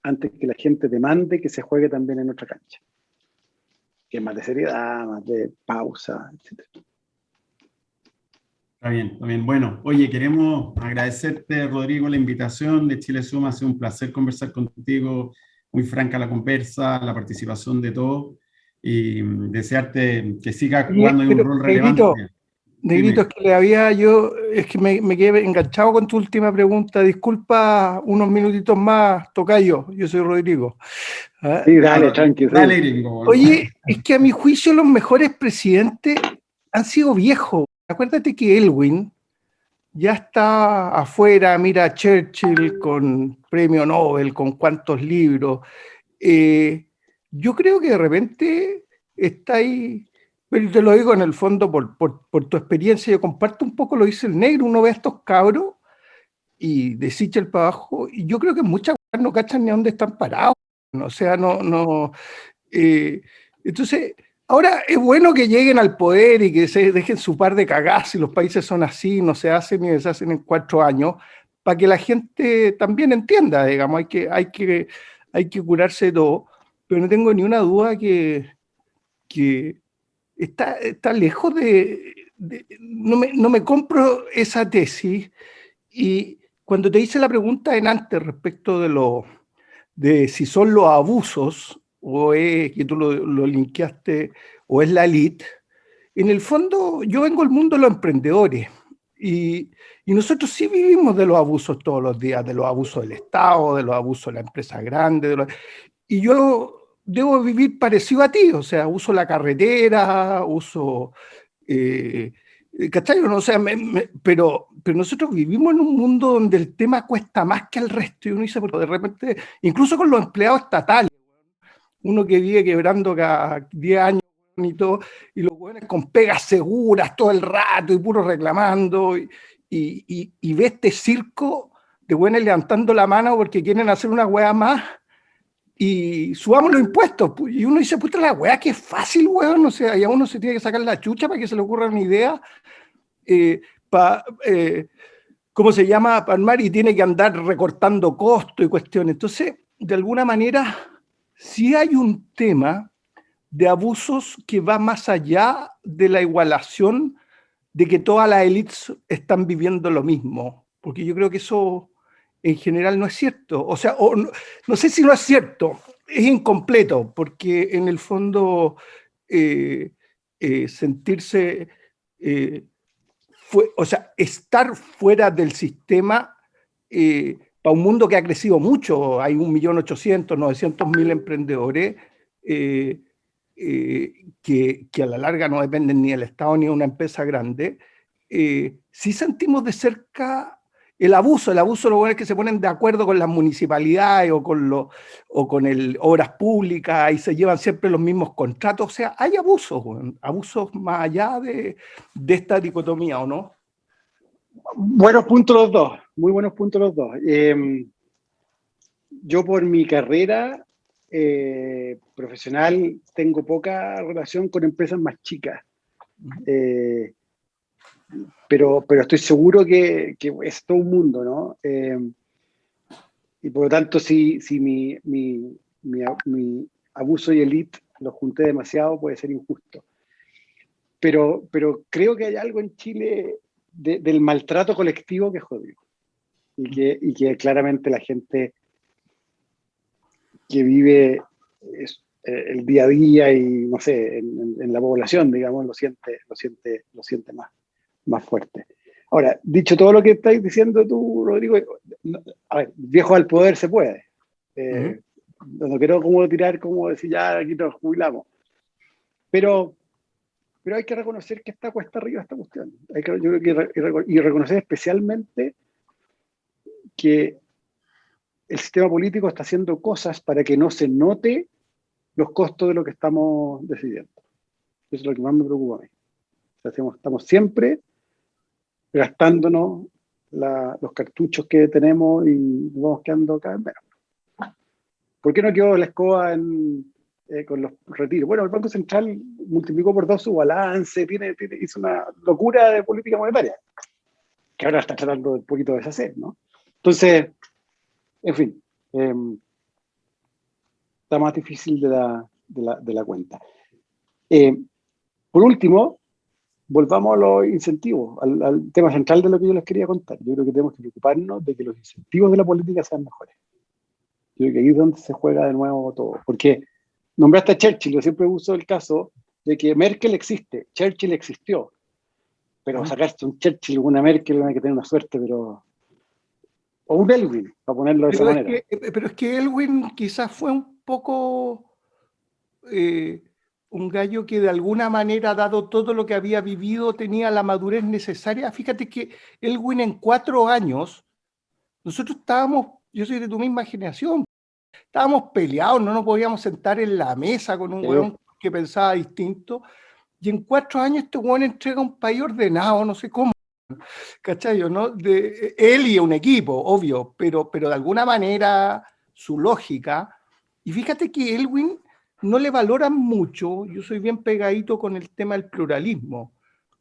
antes que la gente demande que se juegue también en otra cancha, que es más de seriedad, más de pausa, etc. Está bien, está bien. Bueno, oye, queremos agradecerte, Rodrigo, la invitación de Chile Suma. Ha sido un placer conversar contigo, muy franca la conversa, la participación de todos, y desearte que sigas jugando en un rol relevante. Negrito, es que me quedé enganchado con tu última pregunta. Disculpa unos minutitos más, tocayo. Yo soy Rodrigo. Sí, dale, tranquilo. Dale, gringo. Oye, es que a mi juicio los mejores presidentes han sido viejos. Acuérdate que Elwin ya está afuera, mira a Churchill con premio Nobel, con cuántos libros. Yo creo que de repente está ahí, pero te lo digo en el fondo por tu experiencia, yo comparto un poco lo que dice el negro, uno ve a estos cabros y de Sichel para abajo, y yo creo que muchas cosas no cachan ni a dónde están parados, o sea, entonces, ahora es bueno que lleguen al poder y que se dejen su par de cagadas, si los países son así, no se hacen ni deshacen en 4 años, para que la gente también entienda, digamos, hay que curarse de todo, pero no tengo ni una duda que está lejos no me compro esa tesis. Y cuando te hice la pregunta en antes respecto de si son los abusos o es que tú lo linkeaste o es la elite, en el fondo yo vengo del mundo de los emprendedores y nosotros sí vivimos de los abusos todos los días, de los abusos del Estado, de los abusos de la empresa grande, y yo debo vivir parecido a ti, o sea, uso la carretera, uso... ¿cachai? No, o sea, pero nosotros vivimos en un mundo donde el tema cuesta más que el resto, y uno dice, porque de repente, incluso con los empleados estatales, uno que vive quebrando cada 10 años y todo, y los jóvenes con pegas seguras todo el rato y puro reclamando, y ve este circo de buenos levantando la mano porque quieren hacer una hueá más, y subamos los impuestos, y uno dice, puta la weá, que fácil, weón, o sea, ya uno se tiene que sacar la chucha para que se le ocurra una idea, ¿cómo se llama? Para armar, y tiene que andar recortando costos y cuestiones. Entonces, de alguna manera, sí hay un tema de abusos que va más allá de la igualación de que todas las élites están viviendo lo mismo, porque yo creo que eso en general no es cierto, o sea, no sé si no es cierto, es incompleto, porque en el fondo sentirse, o sea, estar fuera del sistema para un mundo que ha crecido mucho, hay 1.800.000, 900.000 emprendedores que a la larga no dependen ni del Estado ni de una empresa grande, sí sentimos de cerca el abuso de los buenos que se ponen de acuerdo con las municipalidades o con obras públicas y se llevan siempre los mismos contratos. O sea, hay abusos, bueno, abusos más allá de esta dicotomía, ¿o no? Buenos puntos los dos, muy buenos puntos los dos. Yo por mi carrera profesional tengo poca relación con empresas más chicas. Pero estoy seguro que es todo un mundo, ¿no? Y por lo tanto, si mi abuso y elite los junté demasiado, puede ser injusto. Pero creo que hay algo en Chile del maltrato colectivo que es jodido. Y que claramente la gente que vive el día a día y, no sé, en la población, digamos, lo siente más fuerte. Ahora, dicho todo lo que estáis diciendo tú, Rodrigo, a ver, viejo al poder se puede. No quiero como tirar, como decir, ya aquí nos jubilamos. Pero hay que reconocer que está cuesta arriba esta cuestión. Yo creo y reconocer especialmente que el sistema político está haciendo cosas para que no se note los costos de lo que estamos decidiendo. Eso es lo que más me preocupa a mí. O sea, estamos siempre gastándonos los cartuchos que tenemos y nos vamos quedando cada vez menos. ¿Por qué no quedó la escoba con los retiros? Bueno, el Banco Central multiplicó por 2 su balance, hizo una locura de política monetaria, que ahora está tratando de un poquito de deshacer, ¿no? Entonces, en fin, está más difícil de la cuenta. Por último, volvamos a los incentivos, al tema central de lo que yo les quería contar. Yo creo que tenemos que preocuparnos de que los incentivos de la política sean mejores. Yo creo que ahí es donde se juega de nuevo todo. Porque nombraste a Churchill, yo siempre uso el caso de que Merkel existe, Churchill existió. Pero sacarse un Churchill o una Merkel hay que tener una suerte, pero... O un Elwin, para ponerlo de esa manera. Pero es que Elwin quizás fue un poco... un gallo que de alguna manera, dado todo lo que había vivido, tenía la madurez necesaria. Fíjate que Elwin en 4 años, nosotros estábamos, yo soy de tu misma generación, estábamos peleados, no nos podíamos sentar en la mesa con un hueón que pensaba distinto, y en 4 años este hueón entrega un país ordenado, no sé cómo, ¿cachai? ¿No? Él y un equipo, obvio, pero de alguna manera su lógica, y fíjate que Elwin no le valoran mucho. Yo soy bien pegadito con el tema del pluralismo.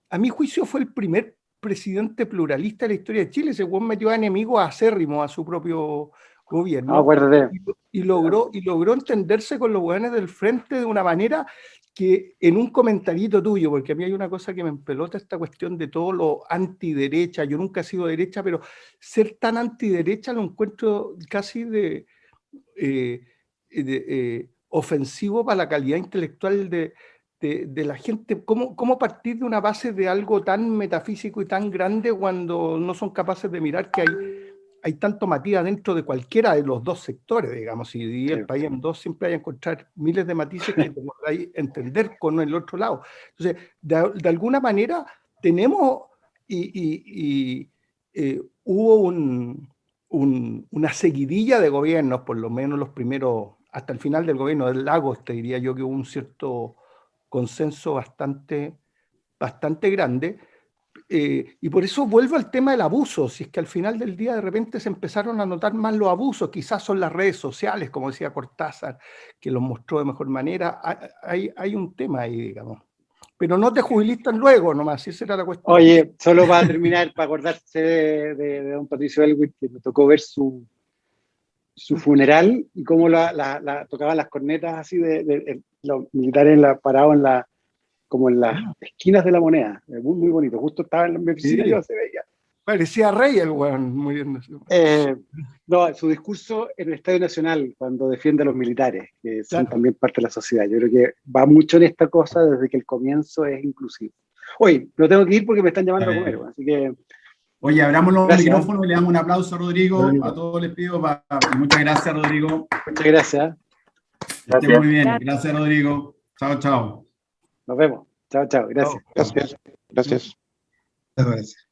A mi juicio fue el primer presidente pluralista de la historia de Chile. Ese güey metió a enemigos acérrimos a su propio gobierno. Y logró entenderse con los güeyes del frente de una manera que en un comentarito tuyo, porque a mí hay una cosa que me empelota, esta cuestión de todo lo antiderecha. Yo nunca he sido derecha, pero ser tan antiderecha lo encuentro casi ofensivo para la calidad intelectual de de la gente, cómo partir de una base de algo tan metafísico y tan grande cuando no son capaces de mirar que hay tanto matiz dentro de cualquiera de los dos sectores, digamos. Si dividí el país en dos, siempre hay que encontrar miles de matices que te podráis entender con el otro lado. Entonces, de alguna manera, tenemos hubo una seguidilla de gobiernos, por lo menos los primeros, hasta el final del gobierno del Lagos, te diría yo que hubo un cierto consenso bastante grande, y por eso vuelvo al tema del abuso. Si es que al final del día de repente se empezaron a notar más los abusos, quizás son las redes sociales, como decía Cortázar, que los mostró de mejor manera. Hay un tema ahí, digamos. Pero no te jubilistas luego nomás, esa era la cuestión. Oye, solo para terminar, para acordarse de don Patricio Aylwin, que me tocó ver su funeral y cómo tocaban las cornetas así de los militares parados como en las esquinas de la Moneda. Muy, muy bonito. Justo estaba en mi oficina, Sí. yo se veía. Parecía rey el weón muriéndose. No, su discurso en el Estadio Nacional, cuando defiende a los militares, que son Claro. también parte de la sociedad. Yo creo que va mucho en esta cosa desde que el comienzo es inclusivo. Oye, no tengo que ir porque me están llamando a comer, así que... Oye, abramos los Gracias. micrófonos y le damos un aplauso a Rodrigo. Rodrigo. A todos les pido. Muchas gracias, Rodrigo. Muchas gracias. Que esté muy bien. Gracias, Rodrigo. Chao, chao. Nos vemos. Chao, chao. Gracias. Gracias. Gracias. Gracias.